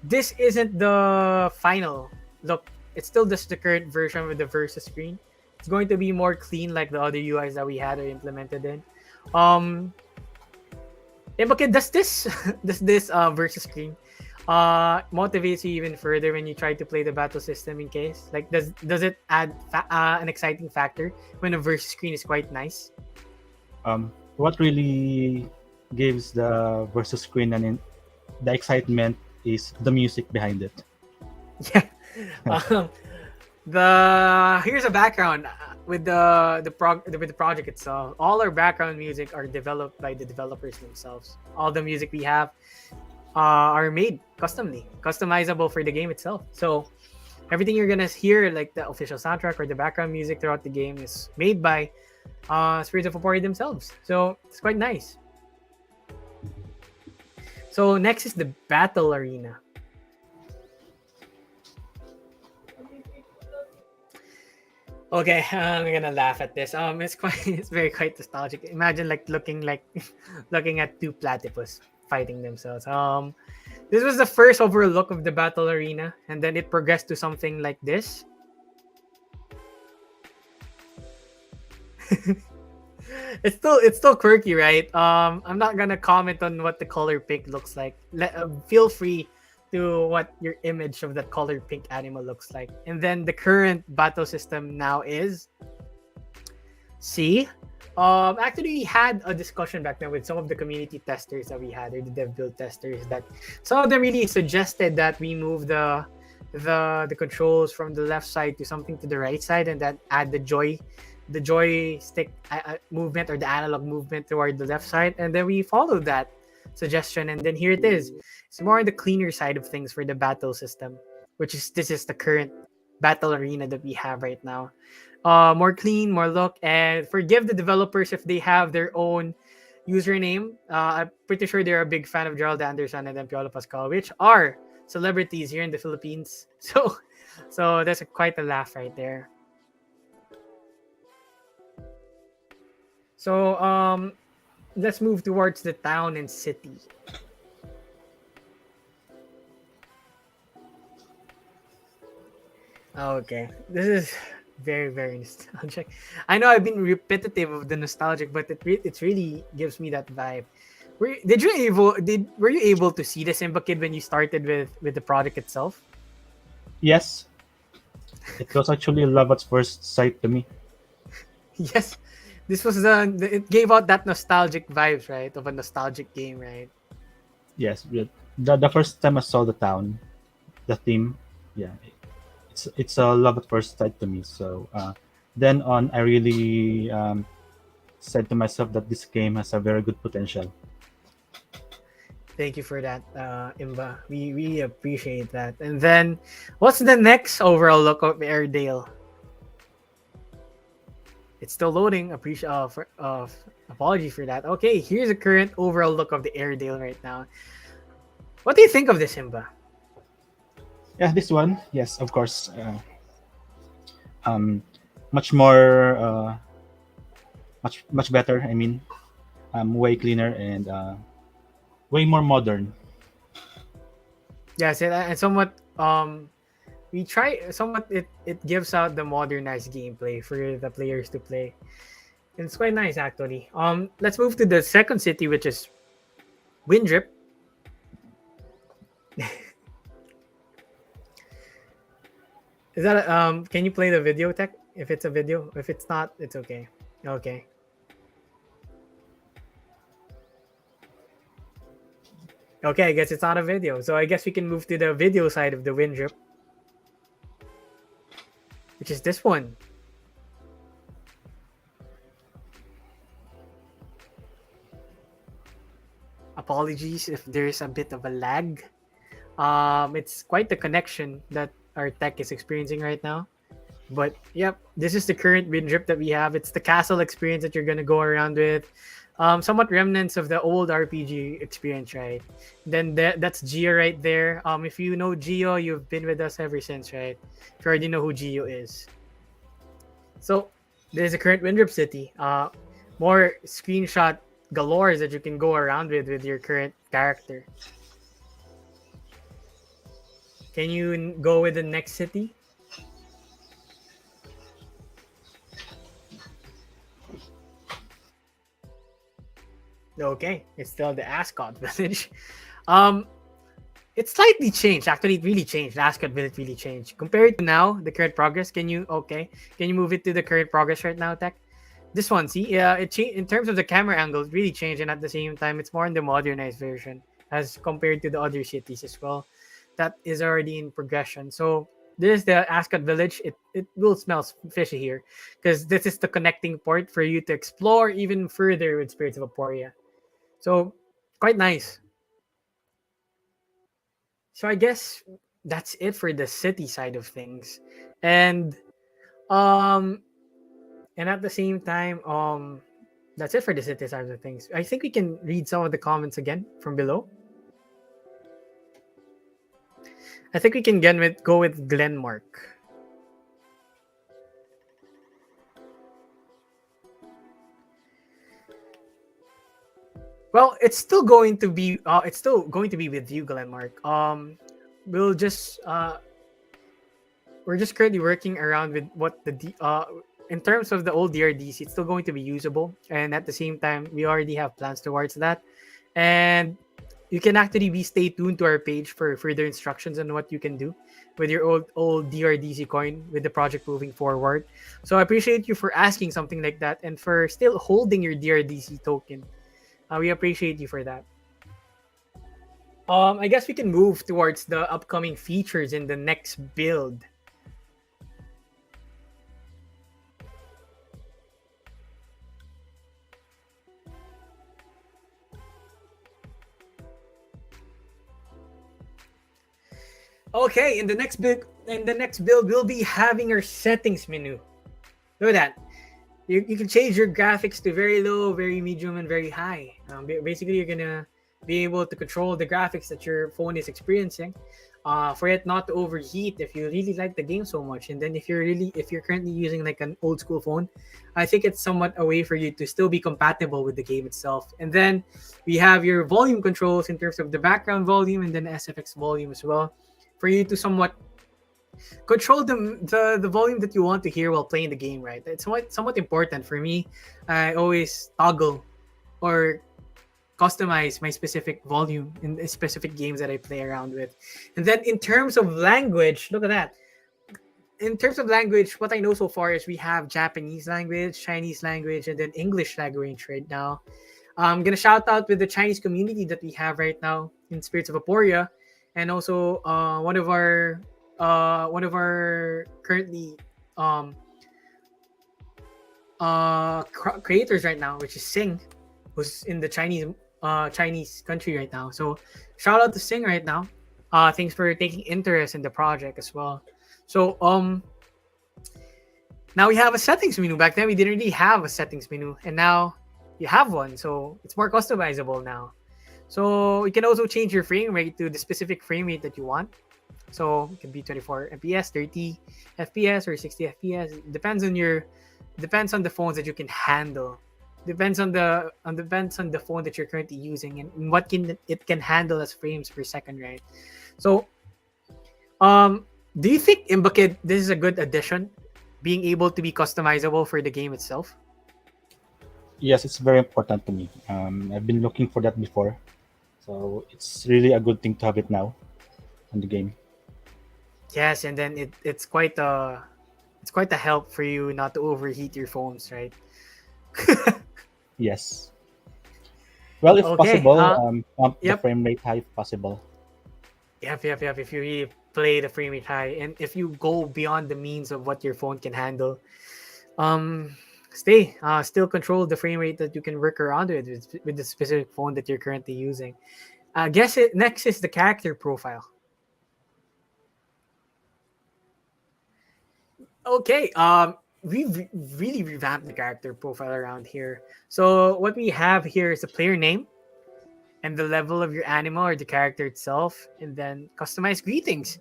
this isn't the final look. It's still just the current version with the versus screen. It's going to be more clean, like the other UIs that we had or implemented in. Um, okay, does this does this versus screen motivates you even further when you try to play the battle system? In case, like, does it add an exciting factor when a versus screen is quite nice? What really gives the versus screen the excitement is the music behind it. Yeah. um, Here's a background with with the project itself. All our background music are developed by the developers themselves. All the music we have are made customizable for the game itself. So everything you're gonna hear, like the official soundtrack or the background music throughout the game, is made by Spirits of Aporia themselves. So it's quite nice. So next is the battle arena. Okay, I'm gonna laugh at this. It's quite nostalgic. Imagine like looking at two platypus fighting themselves. This was the first overall look of the battle arena, and then it progressed to something like this. It's still quirky, right? I'm not gonna comment on what the color pink looks like. Feel free to what your image of that color pink animal looks like. And then the current battle system now is actually we had a discussion back then with some of the community testers that we had, or the dev build testers, that some of them really suggested that we move the controls from the left side to something to the right side, and then add the joystick movement or the analog movement toward the left side. And then we followed that suggestion, and then here it is. It's more on the cleaner side of things for the battle system, this is the current battle arena that we have right now. More clean, more look, and forgive the developers if they have their own username. I'm pretty sure they're a big fan of Gerald Anderson and then Piolo Pascal, which are celebrities here in the Philippines. So that's quite a laugh right there. So let's move towards the town and city. Okay, this is very very nostalgic. I know I've been repetitive of the nostalgic, but it really gives me that vibe. Were you able to see the Simba Kid when you started with the product itself? Yes, it was actually love at first sight to me. Yes, this was it gave out that nostalgic vibes, right, of a nostalgic game, right? Yes, the first time I saw the town, the theme, yeah, it's a love at first sight to me. So then on, I really said to myself that this game has a very good potential. Thank you for that, Imba. We really appreciate that. And then, what's the next overall look of Airedale? It's still loading. Apology for that. Okay, here's a current overall look of the Airedale right now. What do you think of this, Imba? Yeah, this one, yes, of course, um, much more, much better. I mean, way cleaner and way more modern. Yes, and somewhat we try somewhat it gives out the modernized gameplay for the players to play. And it's quite nice actually. Let's move to the second city, which is Windrip. Is that can you play the video tech? If it's a video, if it's not, it's okay. Okay. Okay, I guess it's not a video. So I guess we can move to the video side of the Windrip, which is this one. Apologies if there's a bit of a lag. It's quite the connection that our tech is experiencing right now. But yep, this is the current Windrip that we have. It's the castle experience that you're gonna go around with. Somewhat remnants of the old RPG experience, right? Then that's Geo right there. If you know Geo, you've been with us ever since, right? If you already know who Geo is. So there's the current Windrip City. More screenshot galore that you can go around with your current character. Can you go with the next city? Okay, it's still the Ascott Village. Um, it's slightly changed. Actually, it really changed. The Ascott Village really changed compared to now. The current progress. Can you Can you move it to the current progress right now, Tech? This one, see, yeah, it changed in terms of the camera angle. It really changed, and at the same time, it's more in the modernized version as compared to the other cities as well. That is already in progression. So this is the Ascot Village. It will smell fishy here because this is the connecting port for you to explore even further with Spirits of Aporia. So quite nice. So I guess that's it for the city side of things. And um and at the same time, that's it for the city side of things. I think we can read some of the comments again from below. I think we can go with Glenmark. Well, it's still going to be with you, Glenmark. We'll just we're just currently working around with what in terms of the old DRDC, it's still going to be usable, and at the same time, we already have plans towards that. And you can actually stay tuned to our page for further instructions on what you can do with your old DRDC coin with the project moving forward. So I appreciate you for asking something like that and for still holding your DRDC token. We appreciate you for that. I guess we can move towards the upcoming features in the next build. Okay, in the next build, we'll be having our settings menu. Look at that. You can change your graphics to very low, very medium, and very high. Basically, you're gonna being able to control the graphics that your phone is experiencing, for it not to overheat if you really like the game so much. And then if you're currently using like an old school phone, I think it's somewhat a way for you to still be compatible with the game itself. And then we have your volume controls in terms of the background volume and then SFX volume as well, for you to somewhat control the volume that you want to hear while playing the game, right? It's somewhat important for me. I always toggle or customize my specific volume in the specific games that I play around with. And then in terms of language, look at that. In terms of language, what I know so far is we have Japanese language, Chinese language, and then English language right now. I'm gonna shout out with the Chinese community that we have right now in Spirits of Aporia, and also one of our currently um creators right now, which is Sing, who's in the Chinese country right now. So shout out to Sing right now. Thanks for taking interest in the project as well. So now we have a settings menu. Back then we didn't really have a settings menu, and now you have one. So it's more customizable now. So you can also change your frame rate to the specific frame rate that you want. So it can be 24 FPS, 30 FPS, or 60 FPS. Depends on the phones that you can handle. Depends on the phone that you're currently using and what it can handle as frames per second, right? So do you think Imbakid this is a good addition, being able to be customizable for the game itself? Yes, it's very important to me. I've been looking for that before, so it's really a good thing to have it now on the game. Yes, and then it's quite a help for you not to overheat your phones, right? Yes. Well, if Okay. possible, pump the Yep. frame rate high if possible. Yep. If you really play the frame rate high, and if you go beyond the means of what your phone can handle, um, still control the frame rate that you can work around with the specific phone that you're currently using. I guess next is the character profile. Okay. We've really revamped the character profile around here. So what we have here is the player name and the level of your anima or the character itself, and then customize greetings.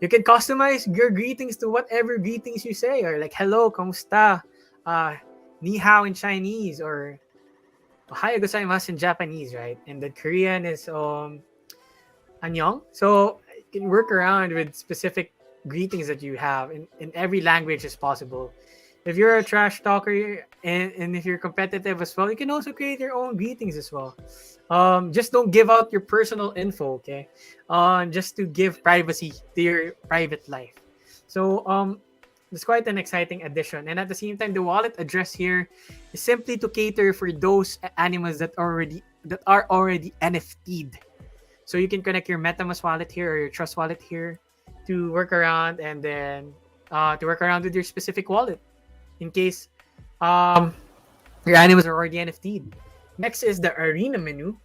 You can customize your greetings to whatever greetings you say, or like hello, kamusta, ni hao in Chinese, or ohayou gozaimasu in Japanese, right? And the Korean is annyeong. So you can work around with specific greetings that you have in every language as possible. If you're a trash talker and if you're competitive as well, you can also create your own greetings as well. Just don't give out your personal info, okay? Just to give privacy to your private life. So it's quite an exciting addition. And at the same time, the wallet address here is simply to cater for those animals that are already NFT'd. So you can connect your MetaMask wallet here or your Trust wallet here to work around, and then to work around with your specific wallet in case your animals are already NFT'd. Next is the arena menu,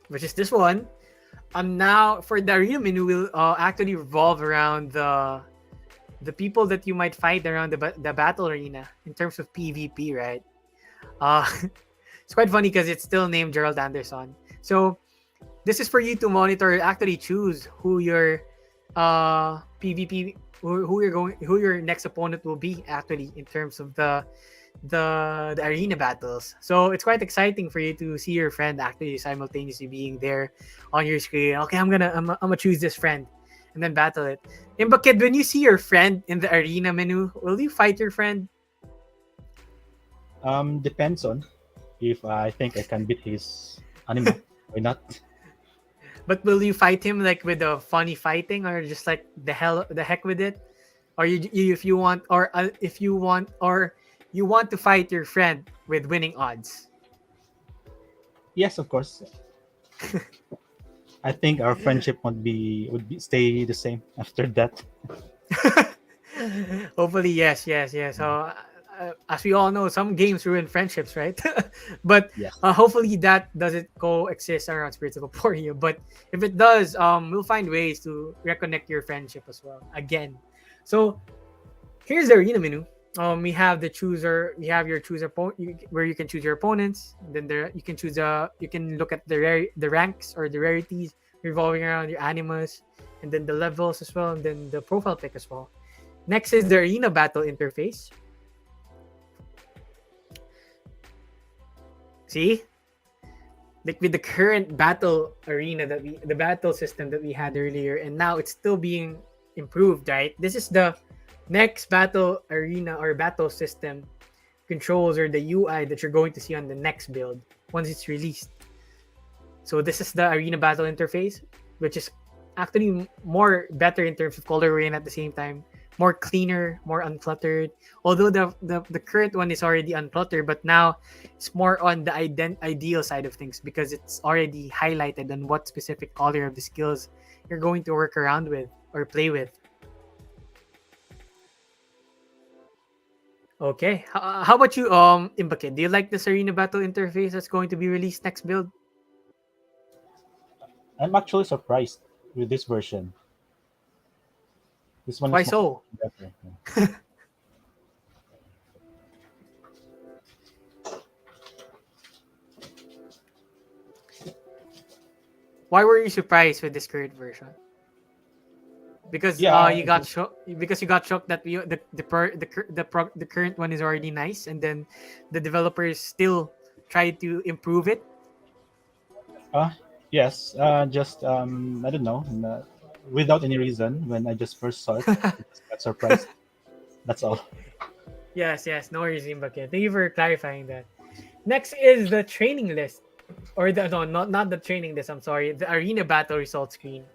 which is this one. Now for the arena menu will actually revolve around the people that you might fight around the battle arena in terms of PvP, right? Uh, it's quite funny because it's still named Gerald Anderson. So this is for you to monitor, actually choose who your PvP, who your next opponent will be actually in terms of the arena battles. So it's quite exciting for you to see your friend actually simultaneously being there on your screen. Okay, I'm gonna choose this friend and then battle it. And but kid, when you see your friend in the arena menu, will you fight your friend? Depends on if I think I can beat his anima. Why not? But will you fight him like with a funny fighting, or just like the heck with it? Or if you want, or you want to fight your friend with winning odds? Yes, of course. I think our friendship would be stay the same after that. Hopefully, yes. So, as we all know, some games ruin friendships, right? But Yes. hopefully that doesn't coexist around Spirits of Aporia. But if it does, we'll find ways to reconnect your friendship as well again. So here's the arena menu. We have the chooser. We have your chooser where you can choose your opponents. Then there you can choose you can look at the ranks or the rarities revolving around your animas, and then the levels as well, and then the profile pick as well. Next is the arena battle interface. See, like with the current battle arena the battle system that we had earlier, and now it's still being improved, right? This is the next battle arena or battle system controls or the UI that you're going to see on the next build once it's released. So this is the arena battle interface, which is actually more better in terms of color and at the same time more cleaner, more uncluttered. Although the current one is already uncluttered, but now it's more on the ideal side of things because it's already highlighted on what specific color of the skills you're going to work around with or play with. Okay. How about you, Imbake? Do you like this arena battle interface that's going to be released next build? I'm actually surprised with this version. This one Why is much so? better. Why were you surprised with this current version? Because Yeah, you got shocked because you got shocked that the current one is already nice, and then the developers still try to improve it. uh, yes. Just I don't know. Without any reason, when I just first saw it, I just got surprised. That's all. Yes, no worries, Imbake. Thank you for clarifying that. Next is the training list, or the no, not the training list. I'm sorry, the arena battle result screen.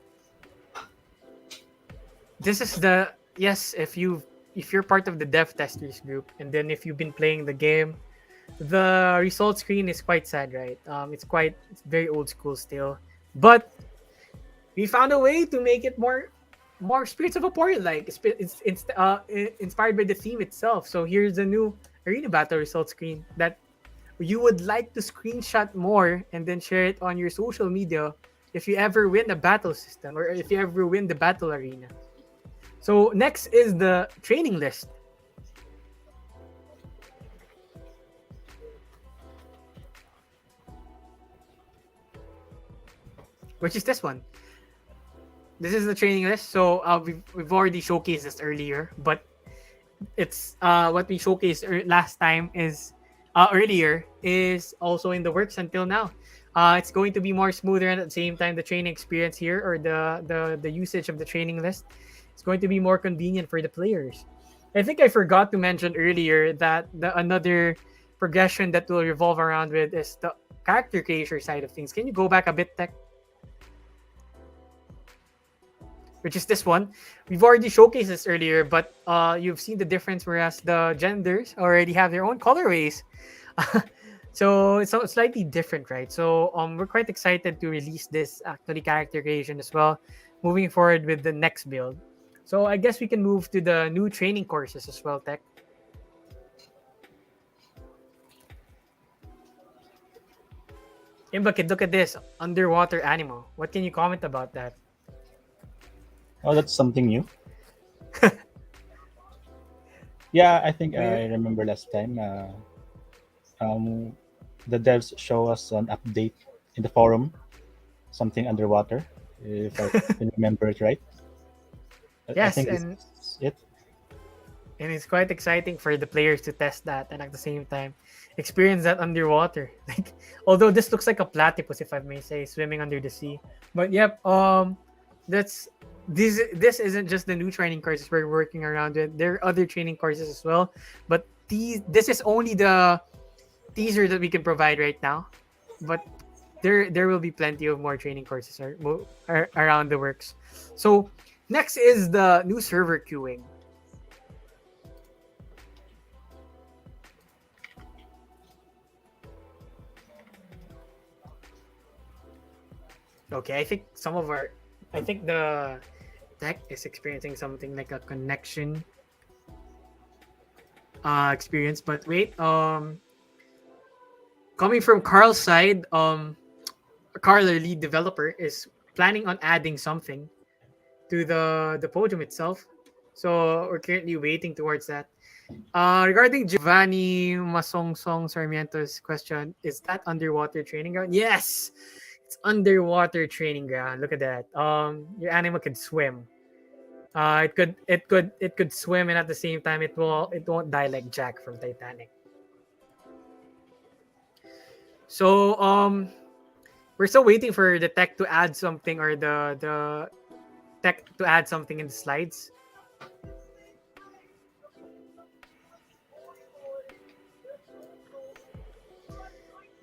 This is the yes. If you're part of the dev testers group, and then if you've been playing the game, the result screen is quite sad, right? It's very old school still, but we found a way to make it more Spirits of Aporia like. Inspired by the theme itself. So here's the new arena battle result screen that you would like to screenshot more and then share it on your social media if you ever win a battle system or if you ever win the battle arena. So next is the training list. Which is this one. This is the training list. So we've already showcased this earlier, but it's what we showcased last time is earlier is also in the works until now. It's going to be more smoother, and at the same time the training experience here or the usage of the training list is going to be more convenient for the players. I think I forgot to mention earlier that the another progression that will revolve around with is the character creation side of things. Can you go back a bit, Tech? Which is this one. We've already showcased this earlier, but you've seen the difference whereas the genders already have their own colorways. So it's slightly different, right? So we're quite excited to release this actually character creation as well, moving forward with the next build. So I guess we can move to the new training courses as well, Tech. Imba, kid, look at this underwater animal. What can you comment about that? Oh, that's something new. Yeah, I think Well, I remember last time. Um, the devs show us an update in the forum, something underwater, if I can remember it right. I yes, think this is it. and it's quite exciting for the players to test that and at the same time experience that underwater. Like, although this looks like a platypus, if I may say, swimming under the sea. But yep, that's this isn't just the new training courses we're working around with. There are other training courses as well, but this is only the teaser that we can provide right now. But there will be plenty of more training courses around the works. So next is the new server queuing. Okay, I think the tech is experiencing something like a connection experience. But wait, coming from Carl's side, Carl, the lead developer, is planning on adding something to the podium itself. So we're currently waiting towards that. Regarding Giovanni Masongsong Sarmiento's question, is that underwater training ground? Yes, it's underwater training ground. Look at that. Your animal could swim. It could swim, and at the same time, it won't die like Jack from Titanic. So we're still waiting for the tech to add something, or the tech to add something in the slides.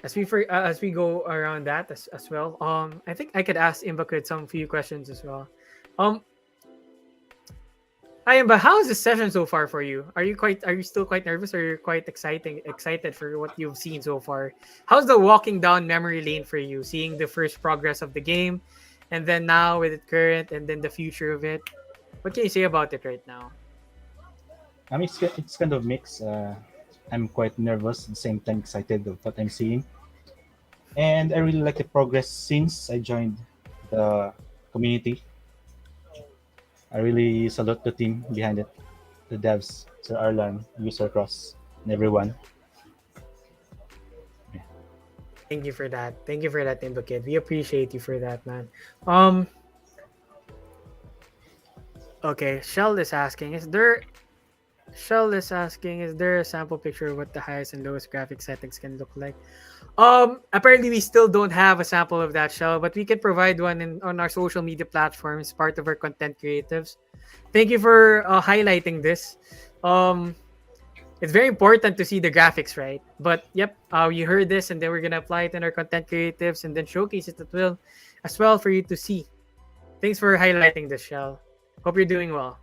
As we go around that as well, I think I could ask Imbakut some few questions as well. Um, Hi Imba, how is this session so far for you? Are you still quite nervous, or you're quite excited for what you've seen so far? How's the walking down memory lane for you, seeing the first progress of the game, and then now with it current, and then the future of it? What can you say about it right now? It's kind of mixed. I'm quite nervous at the same time excited of what I'm seeing, and I really like the progress since I joined the community. I really salute the team behind it, the devs, Sir Arlan, User Cross, and everyone. Yeah. Thank you for that. Thank you for that, Imba Kid. We appreciate you for that, man. Um, okay, Shell is asking, is there a sample picture of what the highest and lowest graphic settings can look like? Apparently we still don't have a sample of that, Shell, but we can provide one on our social media platforms, part of our content creatives. Thank you for highlighting this. Um, it's very important to see the graphics, right? But yep, you heard this, and then we're gonna apply it in our content creatives, and then showcase it as well for you to see. Thanks for highlighting this, Shell. Hope you're doing well.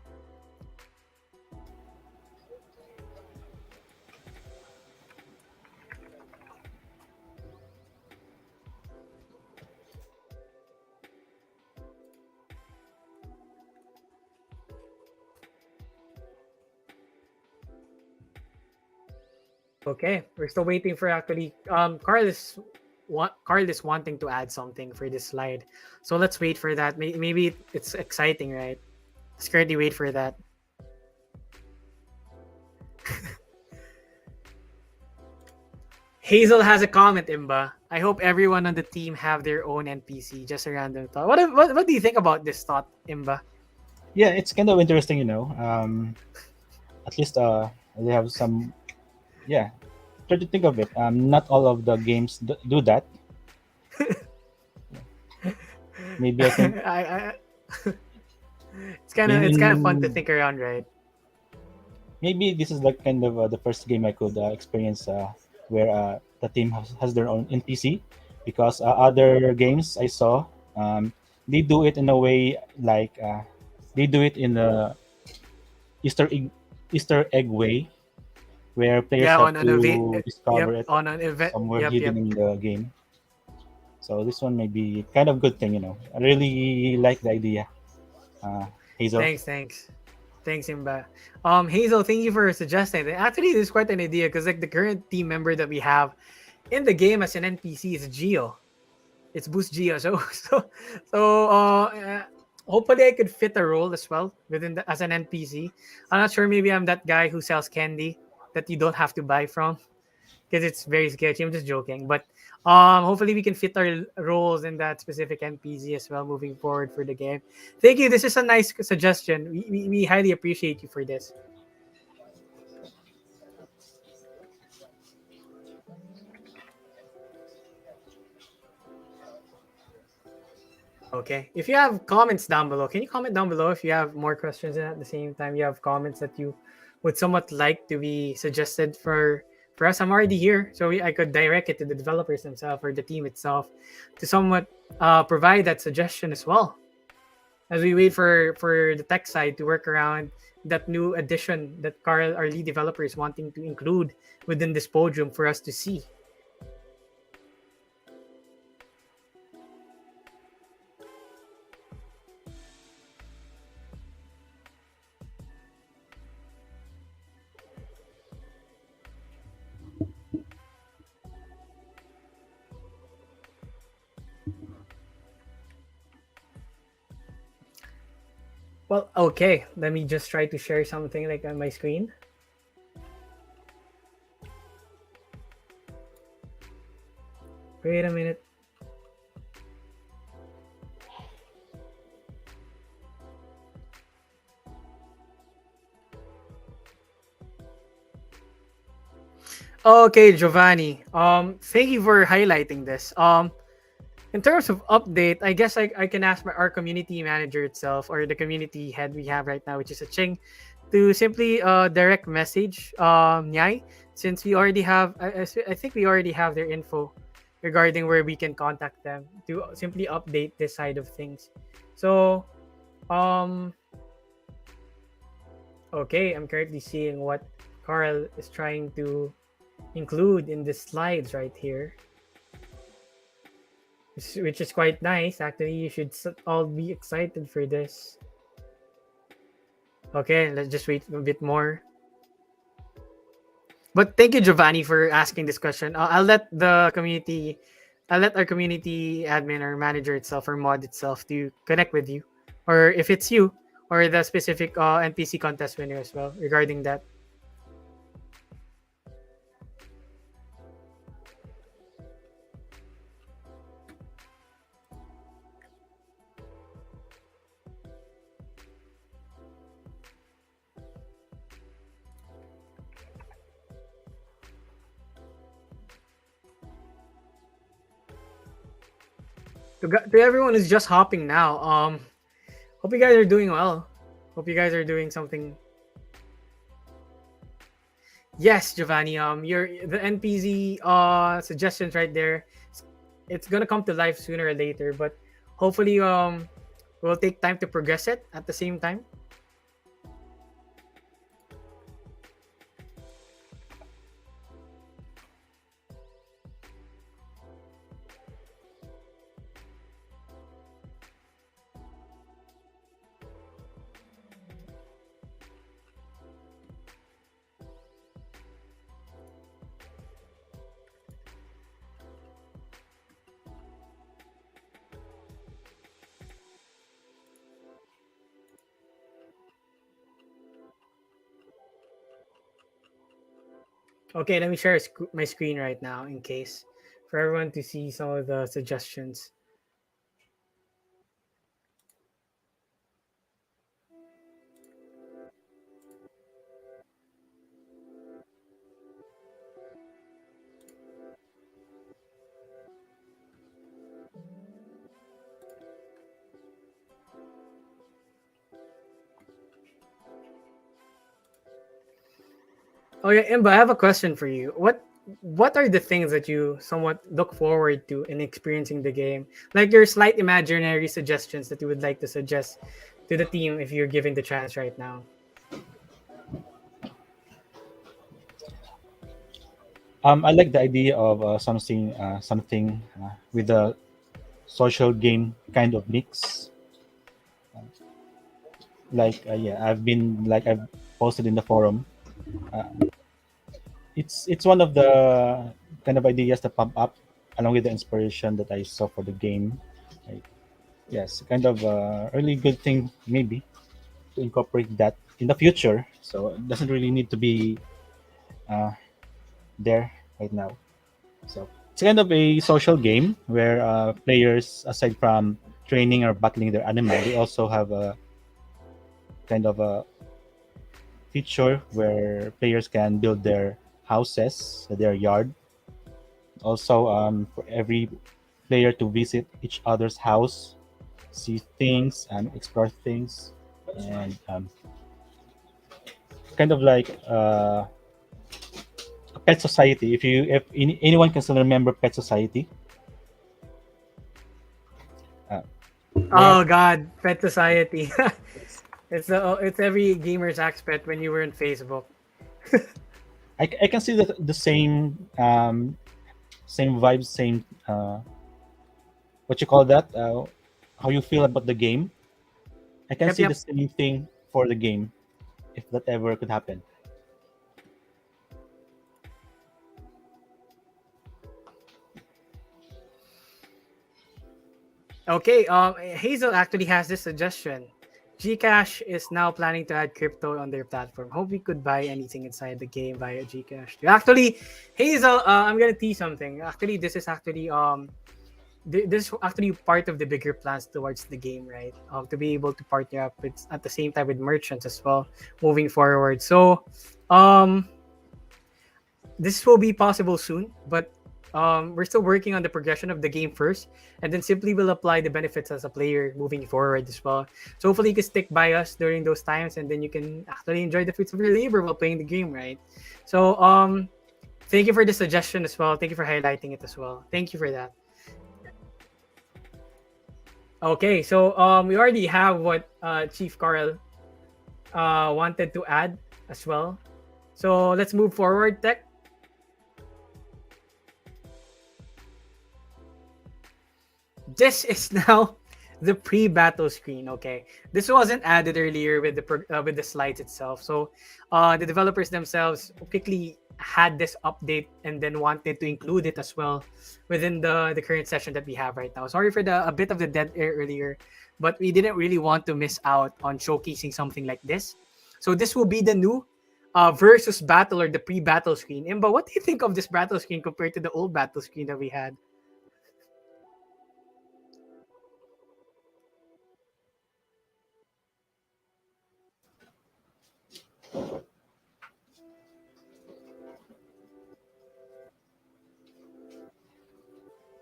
Okay, we're still waiting for actually. Carl is wanting to add something for this slide, so let's wait for that. Maybe it's exciting, right? Let's currently wait for that. Hazel has a comment, Imba. I hope everyone on the team have their own NPC. Just a random thought. What do you think about this thought, Imba? Yeah, it's kind of interesting, you know. At least they have some. Yeah, try to think of it. Not all of the games do that. Maybe I think I it's kind of fun to in think around, right? maybe this is like kind of the first game I could experience where the team has their own NPC, because other games I saw, um, they do it in a way like they do it in a Easter egg, Easter egg way, where players Yeah, have on an event. to discover Yep, it on an event. somewhere Yep, hidden yep. in the game. So this one may be kind of good thing, you know. I really like the idea, uh, Hazel. Thanks, Imba. Hazel, thank you for suggesting that. Actually, this is quite an idea, because like the current team member that we have in the game as an NPC is Geo. It's Boost Geo. So hopefully I could fit a role as well as an NPC. I'm not sure. Maybe I'm that guy who sells candy that you don't have to buy from, because it's very sketchy. I'm just joking, but hopefully we can fit our roles in that specific NPC as well moving forward for the game. Thank you. This is a nice suggestion. We highly appreciate you for this. Okay. If you have comments down below, can you comment down below if you have more questions, and at the same time you have comments that you would somewhat like to be suggested for us? I'm already here, so I could direct it to the developers themselves or the team itself to somewhat provide that suggestion as well, as we wait for the tech side to work around that new addition that Carl, our lead developer, is wanting to include within this podium for us to see. Well, okay. Let me just try to share something like on my screen. Wait a minute. Okay, Giovanni. Thank you for highlighting this. In terms of update, I guess I can ask our community manager itself or the community head we have right now, which is a Ching, to simply direct message Nyai, since we already have I think we already have their info regarding where we can contact them to simply update this side of things. So um okay, I'm currently seeing what Carl is trying to include in the slides right here, which is quite nice. Actually, you should all be excited for this. Okay, let's just wait a bit more. But thank you, Giovanni, for asking this question. I'll let our community admin or manager itself or mod itself to connect with you, or if it's you or the specific NPC contest winner as well regarding that. To everyone who's just hopping now, hope you guys are doing well. Hope you guys are doing something. Yes, Giovanni. Your the NPC suggestions right there. It's gonna come to life sooner or later, but hopefully we'll take time to progress it at the same time. Okay, let me share my screen right now in case for everyone to see some of the suggestions. Oh yeah, Imba, I have a question for you. What are the things that you somewhat look forward to in experiencing the game? Like your slight imaginary suggestions that you would like to suggest to the team if you're given the chance right now. I like the idea of something with a social game kind of mix. Like yeah, I've posted in the forum. Uh, it's one of the kind of ideas that pump up along with the inspiration that I saw for the game. Like, yes, kind of really good thing maybe to incorporate that in the future. So it doesn't really need to be uh, there right now. So it's kind of a social game where players, aside from training or battling their animal, they also have a kind of a feature where players can build their houses, their yard. Also, for every player to visit each other's house, see things and explore things, and kind of like a pet society. Anyone can still remember Pet Society, uh, yeah, Oh God, Pet Society. It's every gamer's aspect when you were in Facebook. I can see the same vibes, same what you call that, how you feel about the game. I can Yep, see the yep. same thing for the game if that ever could happen. Okay. Hazel actually has this suggestion. Gcash is now planning to add crypto on their platform. Hope we could buy anything inside the game via Gcash. Actually, Hazel, I'm gonna tease something. Actually, this is actually this is actually part of the bigger plans towards the game, right? To be able to partner up with at the same time with merchants as well, moving forward. So, this will be possible soon, but we're still working on the progression of the game first, and then simply will apply the benefits as a player moving forward as well. So hopefully you can stick by us during those times, and then you can actually enjoy the fruits of your labor while playing the game, right? So thank you for the suggestion as well. Thank you for highlighting it as well. Thank you for that. Okay, so we already have what Chief Carl wanted to add as well. So let's move forward, Tech. This is now the pre-battle screen. Okay, this wasn't added earlier with the slides itself. So the developers themselves quickly had this update and then wanted to include it as well within the current session that we have right now. Sorry for a bit of the dead air earlier, but we didn't really want to miss out on showcasing something like this. So this will be the new versus battle or the pre-battle screen. Imba, what do you think of this battle screen compared to the old battle screen that we had?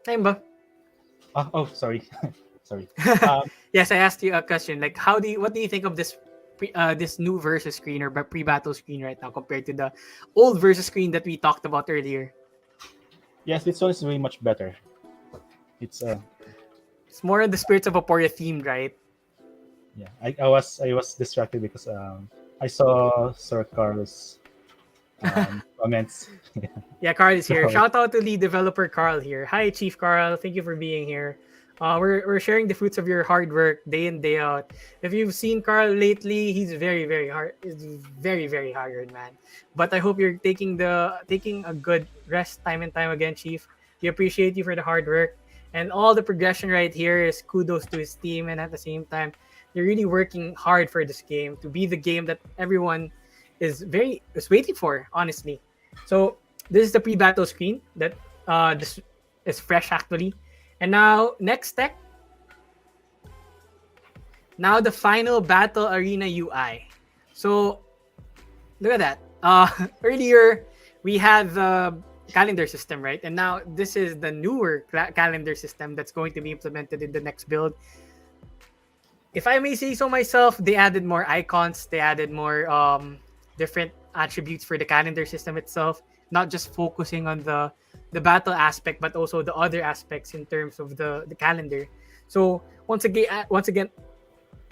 Imba. Oh, sorry. Sorry. Um, Yes, I asked you a question. Like, what do you think of this this new versus screen or pre-battle screen right now compared to the old versus screen that we talked about earlier? yes, this one is way much better. It's It's more on the Spirits of Aporia themed, right? yeah. I was distracted because I saw Sir Carlos comments. Yeah, Carl is here. So Shout out to lead developer Carl here. Hi, Chief Carl. Thank you for being here. We're sharing the fruits of your hard work day in day out. If you've seen Carl lately, he's very hard. He's very hard man. But I hope you're taking a good rest time and time again, Chief. We appreciate you for the hard work and all the progression right here is kudos to his team. And at the same time, you're really working hard for this game to be the game that everyone is waiting for. Honestly, so this is the pre-battle screen that this is fresh actually. And now, next tech. Now the final battle arena UI. So look at that. Earlier we had the calendar system, right? And now this is the newer calendar system that's going to be implemented in the next build. If I may say so myself, they added more icons. They added more different attributes for the calendar system itself. Not just focusing on the battle aspect, but also the other aspects in terms of the calendar. So once again,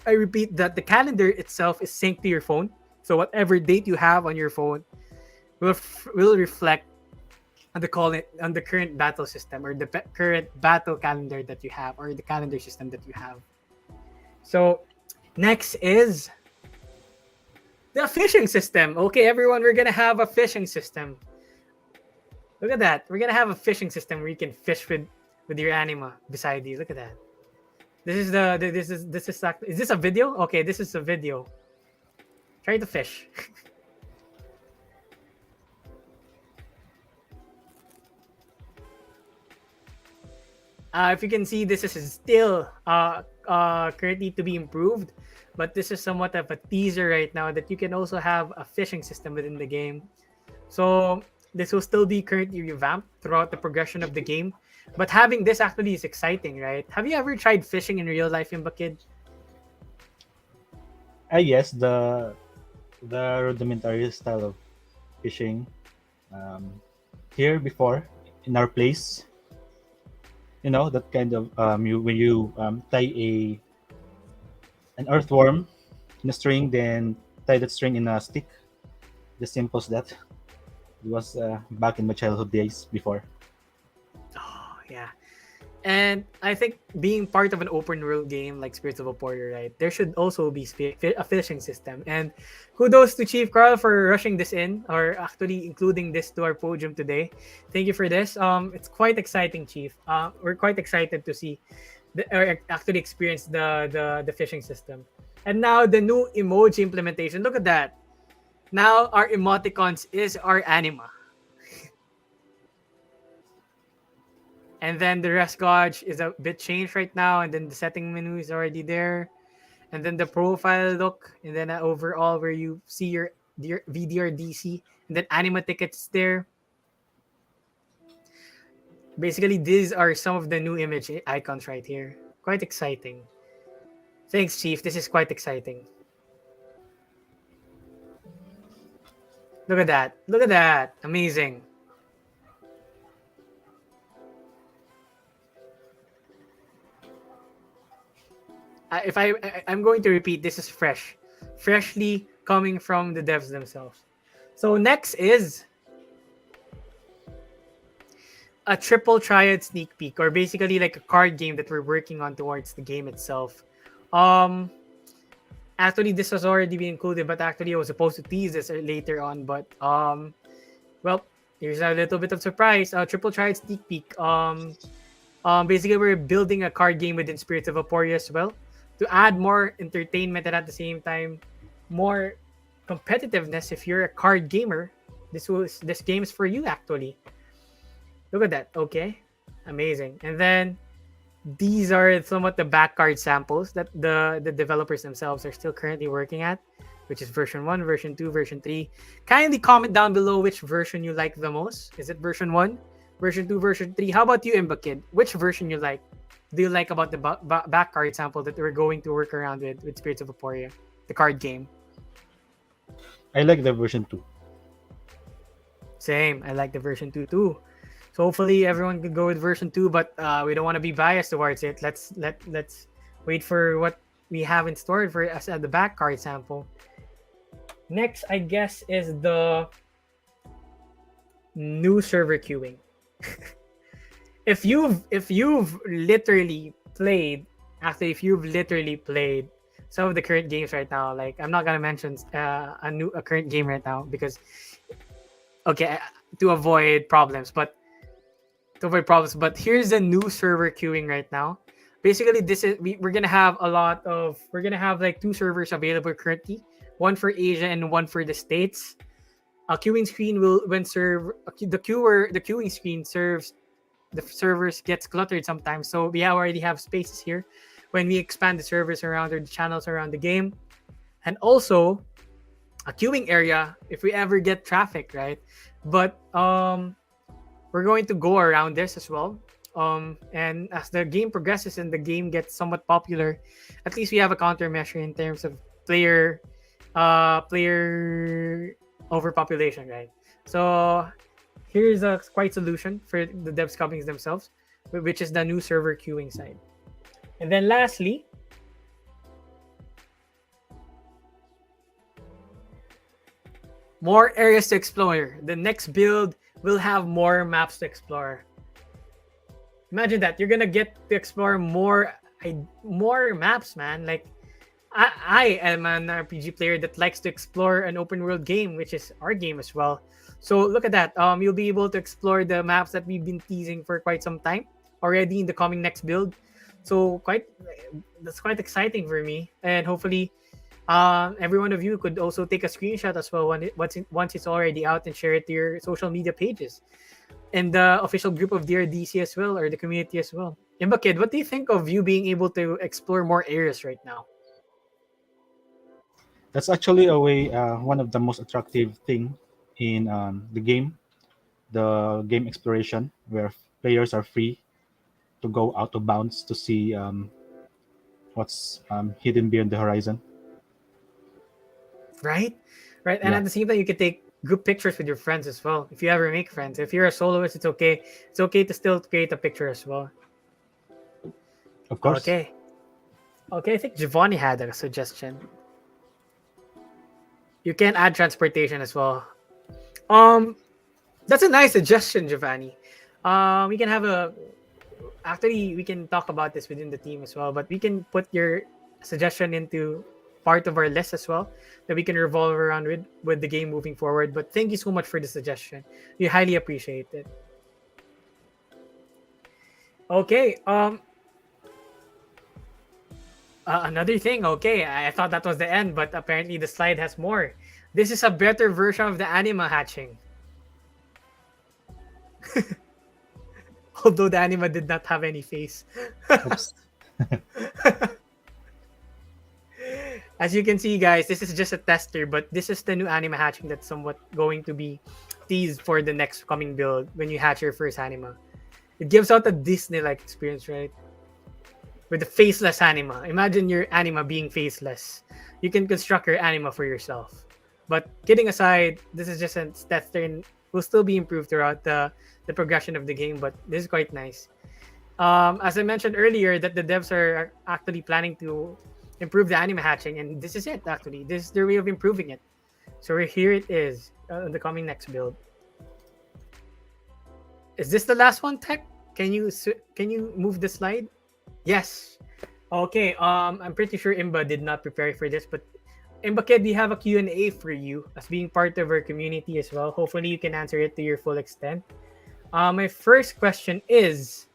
I repeat that the calendar itself is synced to your phone. So whatever date you have on your phone will reflect on the current battle system or the current battle calendar that you have or the calendar system that you have. So next is the fishing system. Okay, everyone, we're gonna have a fishing system. Look at that. We're gonna have a fishing system where you can fish with your anima beside you. Look at that. Is this a video? Okay, this is a video. Try to fish. If you can see, this is still currently to be improved, but this is somewhat of a teaser right now that you can also have a fishing system within the game. So this will still be currently revamped throughout the progression of the game. But having this actually is exciting, right? Have you ever tried fishing in real life, Imba Kid? yes, the rudimentary style of fishing um, here before in our place. You know that kind of when you tie an earthworm in a string, then tie that string in a stick. Just simple as that. It was back in my childhood days before. Oh, yeah. And I think being part of an open world game like Spirits of Aporia, right, there should also be a fishing system. And kudos to Chief Carl for rushing this in or actually including this to our podium today. Thank you for this. It's quite exciting, Chief. We're quite excited to see or actually experience the fishing system. And now the new emoji implementation. Look at that. Now our emoticons is our anima. And then the rest gauge is a bit changed right now. And then the setting menu is already there. And then the profile look. And then overall where you see your VDR DC. And then anima tickets there. Basically, these are some of the new image icons right here. Quite exciting. Thanks, Chief. This is quite exciting. Look at that. Look at that. Amazing. I'm going to repeat, this is fresh. Freshly coming from the devs themselves. So next is a triple triad sneak peek, or basically like a card game that we're working on towards the game itself. Um Actually, this was already been included, but actually I was supposed to tease this later on. But well, here's a little bit of surprise. Triple triad sneak peek. Basically we're building a card game within Spirits of Aporia as well to add more entertainment and at the same time more competitiveness. If you're a card gamer, this game is for you actually. Look at that. Okay, amazing. And then these are somewhat the back card samples that the developers themselves are still currently working at, which is version 1, version 2, version 3. Kindly comment down below which version you like the most. Is it version 1, version 2, version 3? How about you, Imba Kid? Which version you like? Do you like about the back card sample that we're going to work around with Spirits of Aporia, the card game? I like the version 2. Same. I like the version 2 too. So hopefully everyone could go with version 2, but we don't want to be biased towards it. Let's wait for what we have in store for us at the back card sample. Next, I guess, is the new server queuing. if you've literally played, actually, if you've literally played some of the current games right now, like I'm not gonna mention a current game right now because okay, to avoid problems, but here's the new server queuing right now. Basically, this is we're gonna have like 2 servers available currently, one for Asia and one for the States. A queuing screen will when serve the queuing screen serves the servers gets cluttered sometimes, so we already have spaces here when we expand the servers around or the channels around the game. And also a queuing area if we ever get traffic, right? But we're going to go around this as well. And as the game progresses and the game gets somewhat popular, at least we have a countermeasure in terms of player overpopulation, right? So here's a quite solution for the devs companies themselves, which is the new server queuing side. And then lastly, more areas to explore. The next build will have more maps to explore. Imagine that you're gonna get to explore more maps, man. Like I am an RPG player that likes to explore an open world game, which is our game as well. So look at that. You'll be able to explore the maps that we've been teasing for quite some time already in the coming next build. So that's quite exciting for me, and hopefully every one of you could also take a screenshot as well once it's already out and share it to your social media pages and the official group of DRDC as well, or the community as well. Imba Kid, what do you think of you being able to explore more areas right now? That's actually a way one of the most attractive thing in the game exploration, where players are free to go out of bounds to see what's hidden beyond the horizon. Right? And Yeah, at the same time, you can take group pictures with your friends as well. If you ever make friends, if you're a soloist, it's okay. It's okay to still create a picture as well. of course. Okay. I think Giovanni had a suggestion. You can add transportation as well. That's a nice suggestion, Giovanni. We can have actually we can talk about this within the team as well, but we can put your suggestion into part of our list as well that we can revolve around with the game moving forward. But thank you so much for the suggestion. We highly appreciate it. Okay. Another thing, okay, I thought that was the end, but apparently the slide has more. This is a better version of the Anima Hatching. Although the Anima did not have any face. Oops. As you can see, guys, this is just a tester, but this is the new Anima Hatching that's somewhat going to be teased for the next coming build when you hatch your first Anima. It gives out a Disney-like experience, right? With the faceless Anima. Imagine your Anima being faceless. You can construct your Anima for yourself. But kidding aside, this is just a tester and will still be improved throughout the progression of the game, but this is quite nice. As I mentioned earlier, that the devs are actually planning to improve the Anima Hatching, and this is it actually. This is their way of improving it. So here it is, the coming next build. Is this the last one, Tech? Can you move the slide? Yes. Okay. I'm pretty sure Imba did not prepare for this, but Imba Kid, we have a Q&A for you as being part of our community as well. Hopefully, you can answer it to your full extent. My first question is,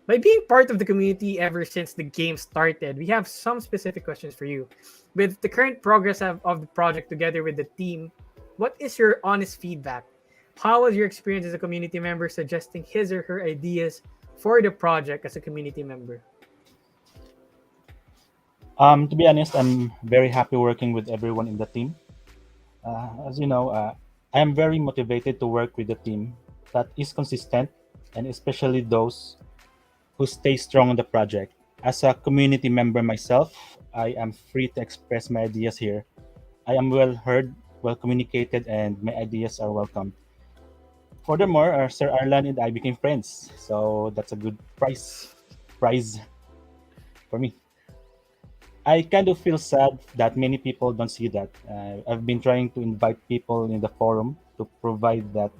by being part of the community ever since the game started, we have some specific questions for you. With the current progress of the project together with the team, what is your honest feedback? How was your experience as a community member suggesting his or her ideas for the project as a community member? To be honest, I'm very happy working with everyone in the team. As you know, I am very motivated to work with a team that is consistent, and especially those who stay strong on the project. As a community member myself, I am free to express my ideas here. I am well heard, well communicated, and my ideas are welcome. Furthermore, Sir Arlan and I became friends, so that's a good prize for me. I kind of feel sad that many people don't see that. I've been trying to invite people in the forum to provide that,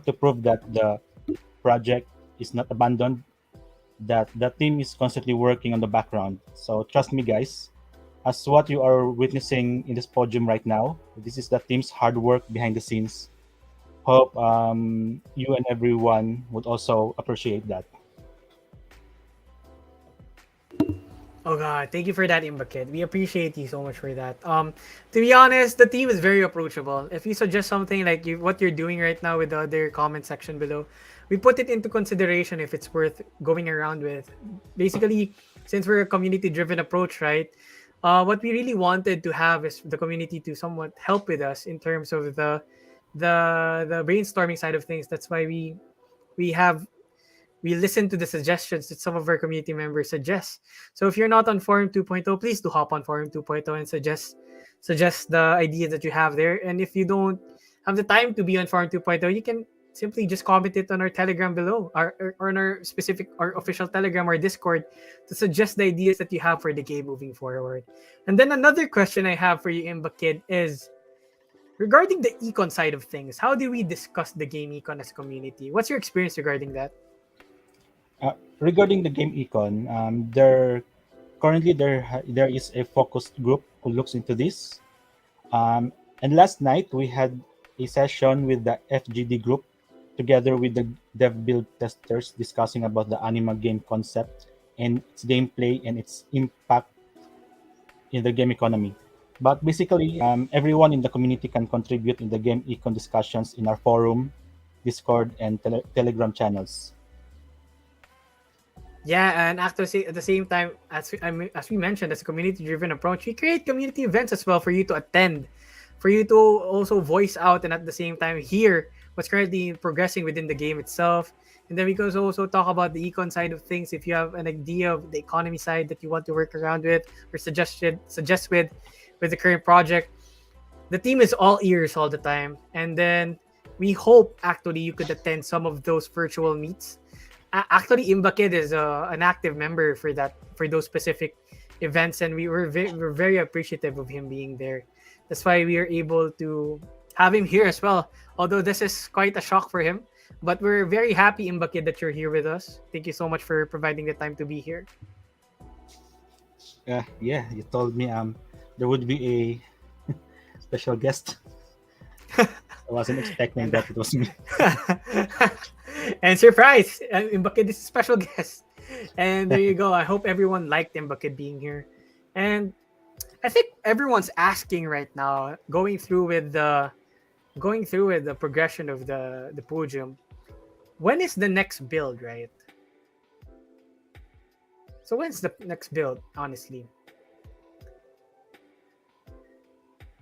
to prove that the project is not abandoned, that the team is constantly working on the background. So trust me, guys, as what you are witnessing in this podium right now, this is the team's hard work behind the scenes. Hope you and everyone would also appreciate that. Oh god, thank you for that, Imba Kid. We appreciate you so much for that. To be honest, the team is very approachable. If you suggest something like what you're doing right now with the other comment section below, we put it into consideration if it's worth going around with. Basically, since we're a community-driven approach, right? What we really wanted to have is the community to somewhat help with us in terms of the brainstorming side of things. That's why we have we listen to the suggestions that some of our community members suggest. So if you're not on Forum 2.0, please do hop on Forum 2.0 and suggest the ideas that you have there. And if you don't have the time to be on Forum 2.0, you can simply just comment it on our Telegram below, or on our specific or official Telegram or Discord to suggest the ideas that you have for the game moving forward. And then another question I have for you, Imba Kid, is regarding the econ side of things. How do we discuss the game econ as a community? What's your experience regarding that? Regarding the game econ, there is a focused group who looks into this. And last night we had a session with the FGD group together with the dev build testers discussing about the Anima game concept and its gameplay and its impact in the game economy. But basically, everyone in the community can contribute in the game econ discussions in our forum, Discord, and Telegram channels. Yeah, and actually at the same time, as we mentioned, as a community-driven approach, we create community events as well for you to attend, for you to also voice out and at the same time hear what's currently progressing within the game itself. And then we can also talk about the econ side of things. If you have an idea of the economy side that you want to work around with or suggest with the current project, the team is all ears all the time. And then we hope actually you could attend some of those virtual meets. Actually, Imbakid is an active member for those specific events, and we're very appreciative of him being there. That's why we are able to have him here as well. Although this is quite a shock for him, but we're very happy, Imbakid, that you're here with us. Thank you so much for providing the time to be here. Yeah, you told me there would be a special guest. I wasn't expecting that it was me. And surprise, Imbakid is a special guest. And there you go. I hope everyone liked Imbakid being here. And I think everyone's asking right now, going through with the progression of the podium. When is the next build, right? So when's the next build, honestly?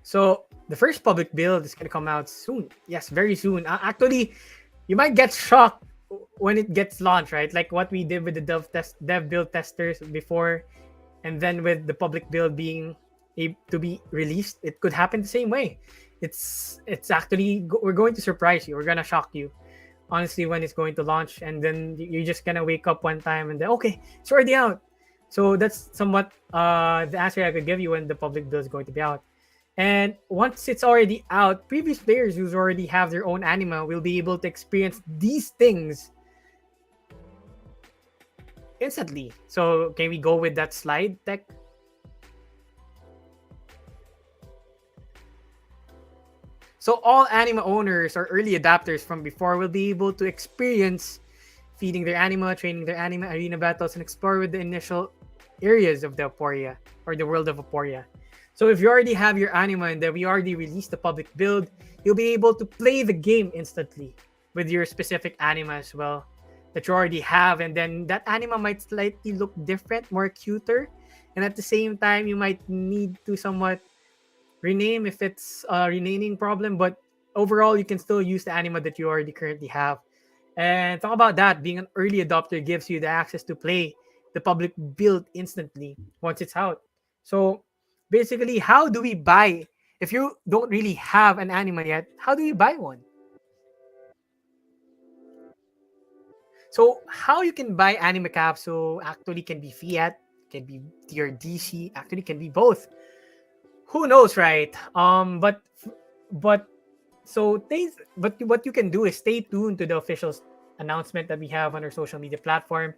So the first public build is gonna come out soon. Yes, very soon. Actually, you might get shocked when it gets launched, right? Like what we did with the dev build testers before, and then with the public build being to be released, it could happen the same way. It's actually we're going to surprise you. We're gonna shock you, honestly, when it's going to launch, and then you're just gonna wake up one time and then okay, it's already out. So that's somewhat the answer I could give you when the public build is going to be out. And once it's already out, previous players who already have their own anima will be able to experience these things instantly. So can we go with that slide tech? So all anima owners or early adapters from before will be able to experience feeding their anima, training their anima, arena battles, and explore with the initial areas of the Aporia or the world of Aporia. So if you already have your anima and then we already released the public build, you'll be able to play the game instantly with your specific anima as well that you already have. And then that anima might slightly look different, more cuter. And at the same time, you might need to somewhat rename if it's a renaming problem, but overall you can still use the anima that you already currently have. And talk about that, being an early adopter gives you the access to play the public build instantly once it's out. So basically, how do we buy, if you don't really have an anima yet, how do you buy one? So how you can buy anime capsule actually can be fiat, can be tier DC, actually can be both. Who knows, right? But so things, but what you can do is stay tuned to the official announcement that we have on our social media platform.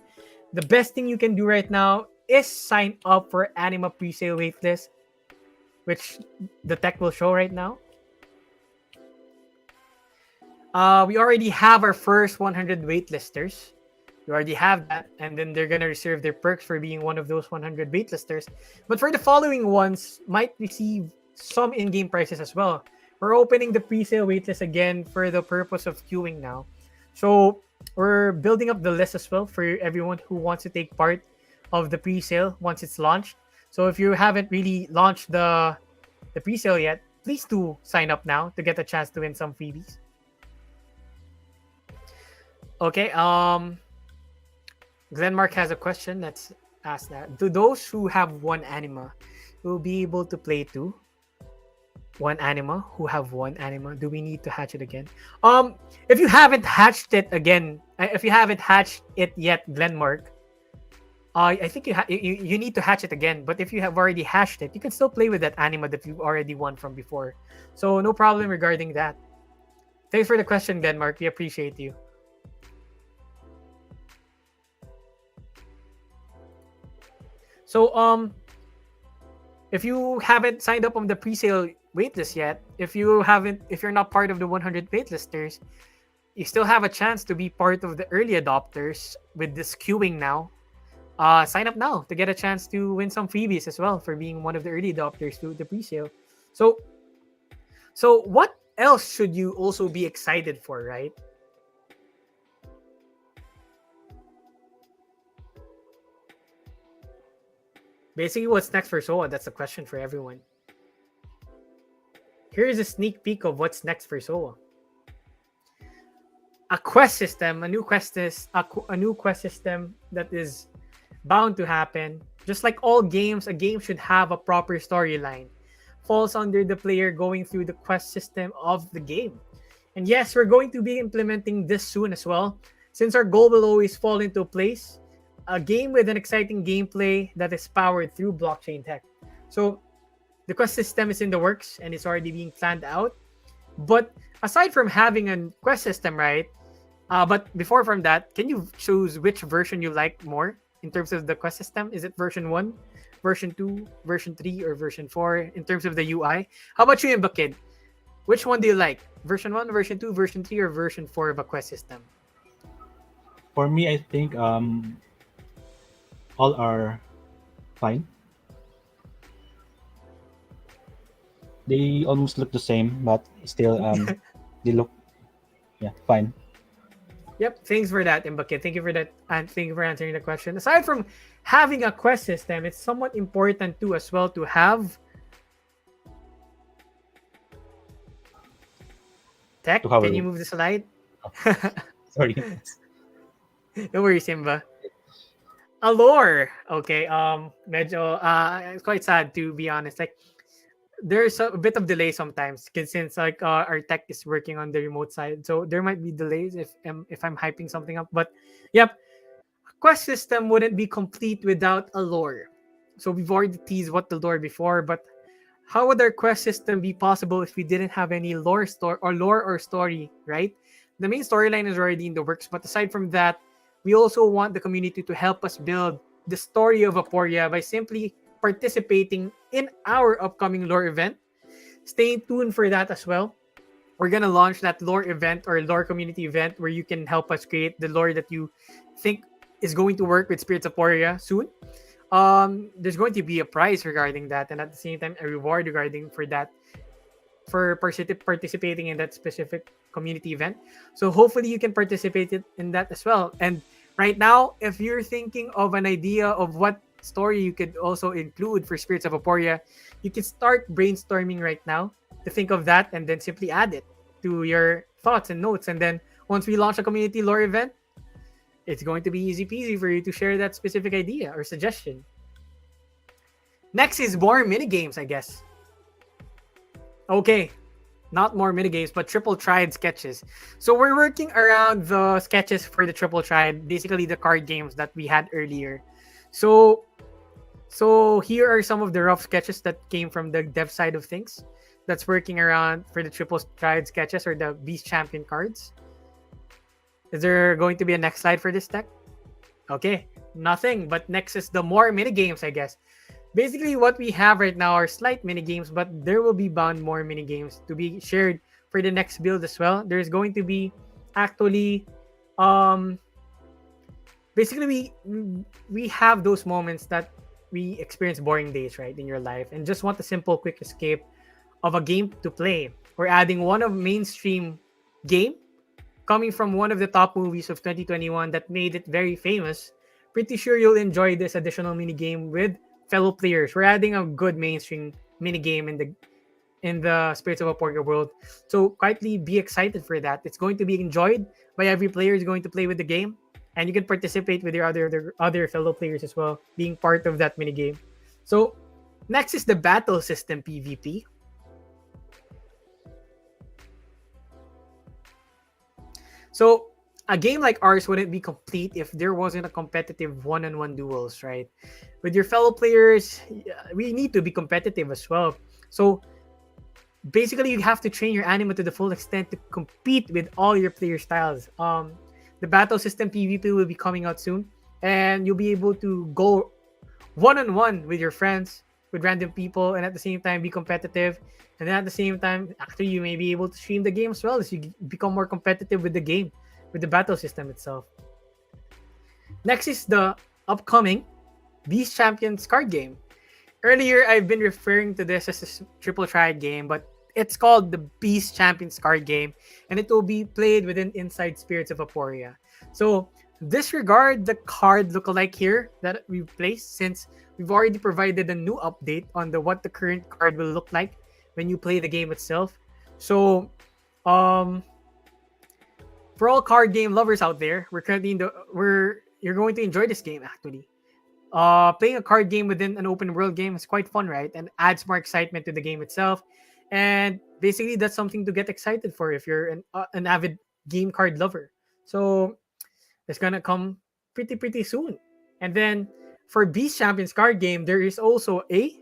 The best thing you can do right now is sign up for Anima pre-sale waitlist, which the tech will show right now. We already have our first 100 waitlisters. We already have that, and then they're gonna reserve their perks for being one of those 100 waitlisters. But for the following ones, might receive some in-game prices as well. We're opening the pre-sale waitlist again for the purpose of queuing now. So we're building up the list as well for everyone who wants to take part of the pre-sale once it's launched. So if you haven't really launched the pre-sale yet, please do sign up now to get a chance to win some freebies. Okay, Glenmark has a question. Let's ask that. Do those who have one anima will be able to play two? One anima who have one anima. Do we need to hatch it again? If you haven't hatched it again, if you haven't hatched it yet, Glenmark, I think you need to hatch it again. But if you have already hatched it, you can still play with that anima that you've already won from before. So no problem regarding that. Thanks for the question, Glenmark. We appreciate you. So if you haven't signed up on the pre-sale waitlist yet, if you're not part of the 100 waitlisters, you still have a chance to be part of the early adopters with this queuing now. Sign up now to get a chance to win some freebies as well for being one of the early adopters to the pre-sale. So, so what else should you also be excited for, right? Basically, what's next for Soa? That's a question for everyone. Here is a sneak peek of what's next for Soa. A quest system, a new quest system that is bound to happen. Just like all games, a game should have a proper storyline. Falls under the player going through the quest system of the game. And yes, we're going to be implementing this soon as well, since our goal will always fall into place. A game with an exciting gameplay that is powered through blockchain tech. So the quest system is in the works and it's already being planned out. But aside from having a quest system, right? But before from that, can you choose which version you like more in terms of the quest system? Is it version 1, version 2, version 3, or version 4 in terms of the UI? How about you, Imbakid? Which one do you like? Version 1, version 2, version 3, or version 4 of a quest system? For me, I think all are fine. They almost look the same, but still they look, yeah, fine. Yep, thanks for that, Mbakit. Thank you for that, and thank you for answering the question. Aside from having a quest system, it's somewhat important too as well to have To tech. have Can a you move the slide? sorry. Don't worry, Simba. A lore. Okay. Medyo. It's quite sad to be honest. Like there's a bit of delay sometimes, 'cause since like our tech is working on the remote side, so there might be delays if I'm hyping something up. But yep, quest system wouldn't be complete without a lore. So we've already teased what the lore before, but how would our quest system be possible if we didn't have any lore or story, right? The main storyline is already in the works, but aside from that, we also want the community to help us build the story of Aporia by simply participating in our upcoming lore event. Stay tuned for that as well. We're gonna launch that lore event or lore community event where you can help us create the lore that you think is going to work with Spirits of Aporia soon. There's going to be a prize regarding that, and at the same time a reward regarding for that, for participating in that specific community event. So hopefully you can participate in that as well. And right now, if you're thinking of an idea of what story you could also include for Spirits of Aporia, you can start brainstorming right now to think of that and then simply add it to your thoughts and notes. And then once we launch a community lore event, it's going to be easy peasy for you to share that specific idea or suggestion. Next is more mini games, I guess. Okay, not more minigames, but triple triad sketches. So we're working around the sketches for the triple triad, basically the card games that we had earlier. So here are some of the rough sketches that came from the dev side of things that's working around for the triple triad sketches or the Beast Champion cards. Is there going to be a next slide for this deck? Okay, nothing, but next is the more mini games, I guess. Basically, what we have right now are slight mini games, but there will be bound more mini games to be shared for the next build as well. There's going to be actually, basically we have those moments that we experience boring days, right, in your life, and just want a simple, quick escape of a game to play. We're adding one of mainstream game coming from one of the top movies of 2021 that made it very famous. Pretty sure you'll enjoy this additional mini game with fellow players. We're adding a good mainstream mini game in the Spirits of Aporia world. So quietly be excited for that. It's going to be enjoyed by every player who's going to play with the game, and you can participate with your other fellow players as well, being part of that mini game. So next is the battle system PvP. So a game like ours wouldn't be complete if there wasn't a competitive one-on-one duels, right? With your fellow players, we need to be competitive as well. So basically, you have to train your anima to the full extent to compete with all your player styles. The battle system PvP will be coming out soon, and you'll be able to go one-on-one with your friends, with random people, and at the same time be competitive. And then at the same time, actually, you may be able to stream the game as well as you become more competitive with the game, with the battle system itself. Next is the upcoming Beast Champions card game. Earlier, I've been referring to this as a triple triad game, but it's called the Beast Champions card game, and it will be played within Inside Spirits of Aporia. So disregard the card lookalike here that we've placed, since we've already provided a new update on what the current card will look like when you play the game itself. So for all card game lovers out there, you're going to enjoy this game actually. Playing a card game within an open world game is quite fun, right? And adds more excitement to the game itself. And basically, that's something to get excited for if you're an avid game card lover. So it's gonna come pretty soon. And then for Beast Champions card game, there is also a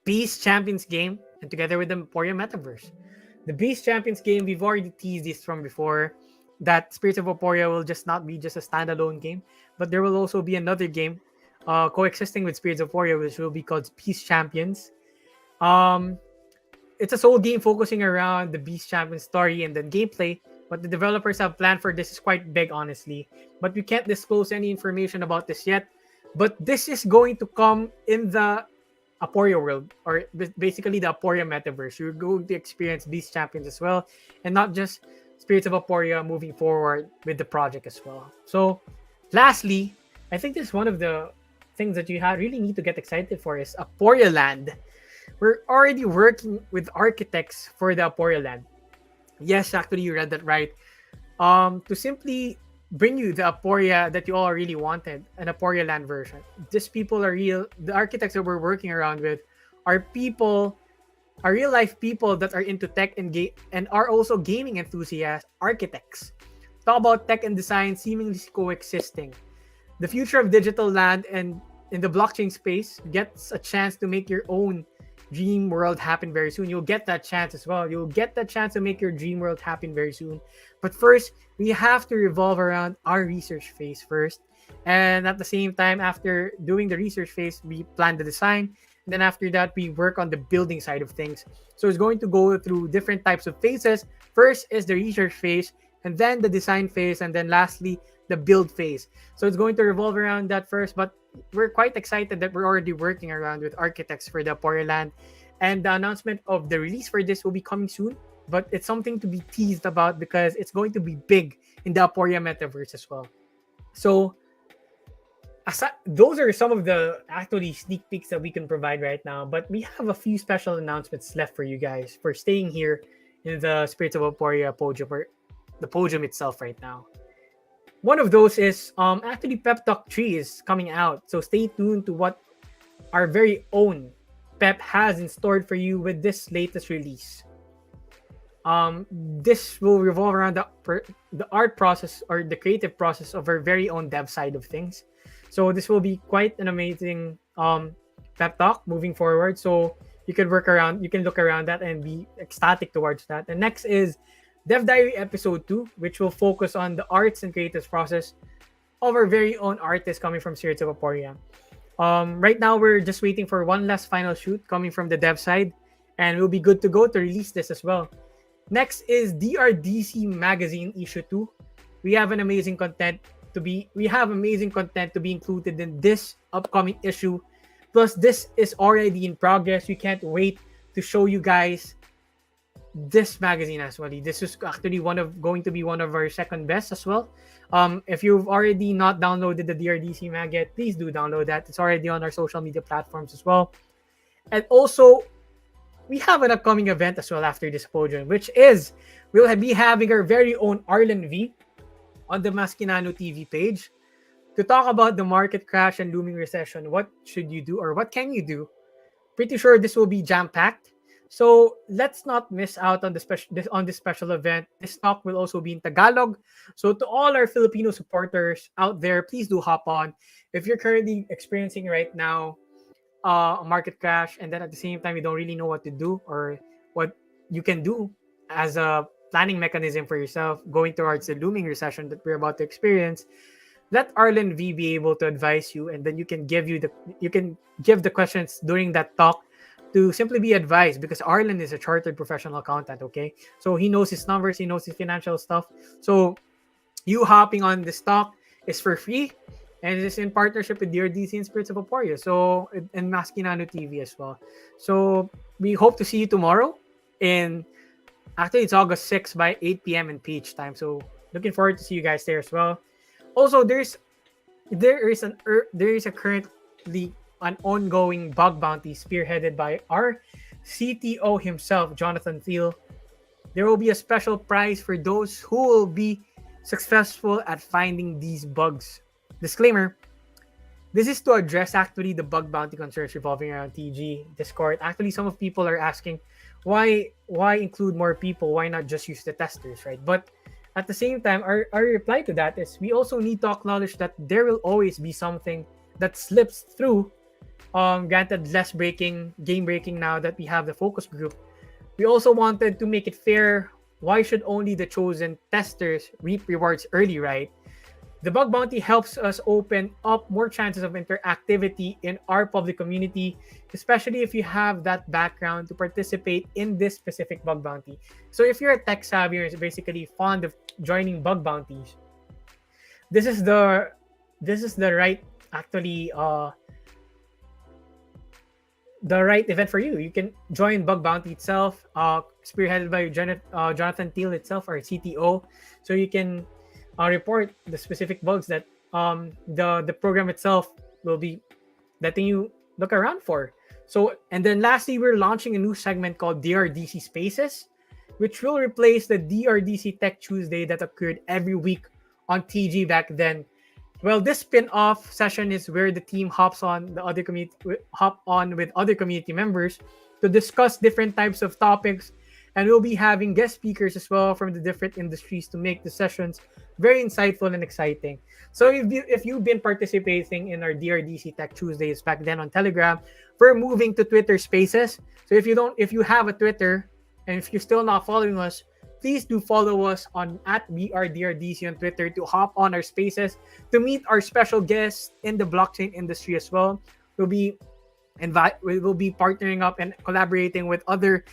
Beast Champions game, and together with the Aporia Metaverse. The Beast Champions game, we've already teased this from before, that Spirits of Aporia will just not be just a standalone game, but there will also be another game coexisting with Spirits of Aporia, which will be called Beast Champions. It's a sole game focusing around the Beast Champions story and then gameplay. What the developers have planned for this is quite big, honestly. But we can't disclose any information about this yet. But this is going to come in the Aporia world, or basically the Aporia Metaverse. You're going to experience these champions as well, and not just Spirits of Aporia moving forward with the project as well. So, lastly, I think this is one of the things that you really need to get excited for is Aporia Land. We're already working with architects for the Aporia Land. Yes, actually, you read that right. To simply bring you the Aporia that you all really wanted, an Aporia Land version. These people are real. The architects that we're working around with are people, are real life people that are into tech and are also gaming enthusiast architects. Talk about tech and design seemingly coexisting. The future of digital land and in the blockchain space gets a chance to make your own dream world happen very soon. You'll get that chance as well. You'll get that chance to make your dream world happen very soon. But first, we have to revolve around our research phase first. And at the same time, after doing the research phase, we plan the design. And then after that, we work on the building side of things. So it's going to go through different types of phases. First is the research phase, and then the design phase, and then lastly, the build phase. So it's going to revolve around that first, but we're quite excited that we're already working around with architects for the Aporia Land. And the announcement of the release for this will be coming soon, but it's something to be teased about because it's going to be big in the Aporia Metaverse as well. So those are some of the actually sneak peeks that we can provide right now, but we have a few special announcements left for you guys for staying here in the Spirits of Aporia podium, or the podium itself right now. One of those is actually Pep Talk 3 is coming out, so stay tuned to what our very own Pep has in store for you with this latest release. This will revolve around the art process or the creative process of our very own dev side of things. So this will be quite an amazing pep talk moving forward. So you can look around that and be ecstatic towards that. And next is Dev Diary Episode 2, which will focus on the arts and creative process of our very own artists coming from Spirits of Aporia. Right now, we're just waiting for one last final shoot coming from the dev side, and we'll be good to go to release this as well. Next is DRDC Magazine Issue 2. We have amazing content to be included in this upcoming issue. Plus, this is already in progress. We can't wait to show you guys this magazine as well. This is actually going to be one of our second best as well. If you've already not downloaded the DRDC Magazine, please do download that. It's already on our social media platforms as well. And also, we have an upcoming event as well after this podium, which is we'll be having our very own Arlen V on the Maskinano TV page to talk about the market crash and looming recession. What should you do, or what can you do? Pretty sure this will be jam-packed. So let's not miss out on this special event. This talk will also be in Tagalog. So to all our Filipino supporters out there, please do hop on. If you're currently experiencing right now a market crash, and then at the same time you don't really know what to do or what you can do as a planning mechanism for yourself going towards the looming recession that we're about to experience, let Arlen V be able to advise you, and then you can give the questions during that talk to simply be advised, because Arlen is a chartered professional accountant, okay? So he knows his numbers, he knows his financial stuff. So you hopping on this talk is for free, and it is in partnership with DRDC and Spirits of Aporia, so, and Maskinano TV as well. So we hope to see you tomorrow actually it's August 6th by 8 p.m. in PH time. So looking forward to see you guys there as well. Also, there is currently an ongoing bug bounty spearheaded by our CTO himself, Jonathan Thiel. There will be a special prize for those who will be successful at finding these bugs. Disclaimer, this is to address actually the bug bounty concerns revolving around TG Discord. Actually, some of people are asking why include more people? Why not just use the testers, right? But at the same time, our reply to that is we also need to acknowledge that there will always be something that slips through. Granted, less game breaking now that we have the focus group. We also wanted to make it fair. Why should only the chosen testers reap rewards early, right? The bug bounty helps us open up more chances of interactivity in our public community, especially if you have that background to participate in this specific bug bounty. So if you're a tech savvy or is basically fond of joining bug bounties, this is the right the right event for you. You can join Bug Bounty itself, spearheaded by Jonathan Teal itself, our CTO. So you can report the specific bugs that the program itself will be letting you look around for. So, and then lastly, we're launching a new segment called DRDC Spaces, which will replace the DRDC Tech Tuesday that occurred every week on TG back then. Well, this spin-off session is where the team hop on with other community members to discuss different types of topics, and we'll be having guest speakers as well from the different industries to make the sessions very insightful and exciting. So if you've been participating in our DRDC Tech Tuesdays back then on Telegram, we're moving to Twitter Spaces. So if you have a Twitter and if you're still not following us, please do follow us on @BRDRDC on Twitter to hop on our spaces to meet our special guests in the blockchain industry as well. We will be partnering up and collaborating with other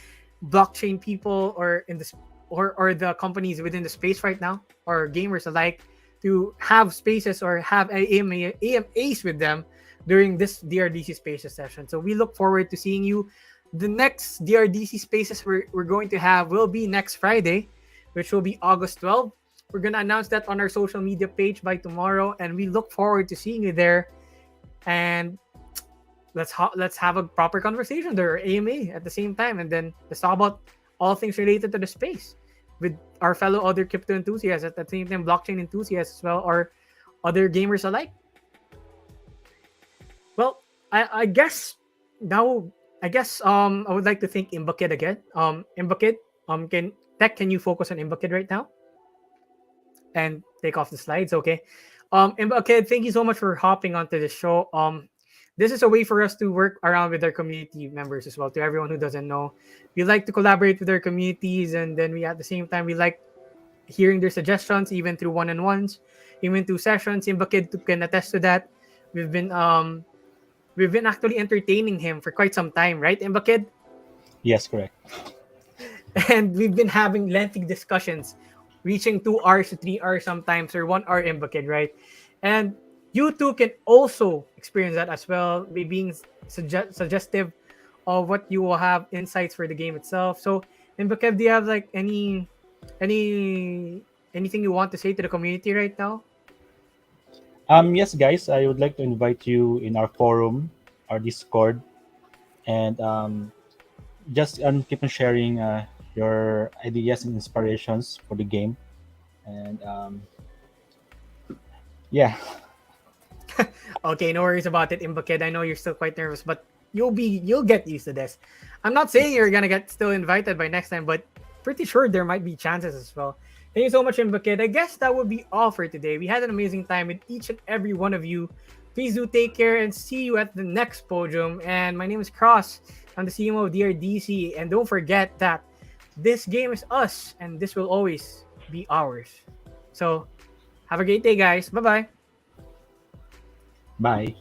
blockchain people or in the or the companies within the space right now, or gamers alike, to have spaces or have AMAs with them during this DRDC Spaces session. So we look forward to seeing you. The next DRDC Spaces we're going to have will be next Friday, which will be August 12th. We're going to announce that on our social media page by tomorrow, and we look forward to seeing you there. And let's have a proper conversation there, or AMA at the same time, and then let's talk about all things related to the space with our fellow other crypto enthusiasts, at the same time blockchain enthusiasts as well, or other gamers alike. Well, I guess now I would like to thank Imbakid again. Imbakid, can you focus on Imbakid right now and take off the slides? Okay. Imbakid, thank you so much for hopping onto the show. This is a way for us to work around with our community members as well. To everyone who doesn't know, we like to collaborate with our communities, and then at the same time we like hearing their suggestions, even through one-on-ones, even through sessions. Imbakid can attest to that. We've been actually entertaining him for quite some time, right, Imbakid? Yes, correct. And we've been having lengthy discussions, reaching 2 hours to 3 hours sometimes, or 1 hour, Imbakid, right? And you too can also experience that as well, by being suggestive of what you will have insights for the game itself. So, Imbakid, do you have like anything you want to say to the community right now? Yes, guys, I would like to invite you in our forum, our Discord, and just keep on sharing your ideas and inspirations for the game. And yeah, Okay, no worries about it, Imbakid. I know you're still quite nervous, but you'll get used to this. I'm not saying you're gonna get still invited by next time, but pretty sure there might be chances as well. Thank you so much, Imbakid. I guess that would be all for today. We had an amazing time with each and every one of you. Please do take care and see you at the next podium. And my name is Cross. I'm the CMO of DRDC. And don't forget that this game is us, and this will always be ours. So have a great day, guys. Bye-bye. bye.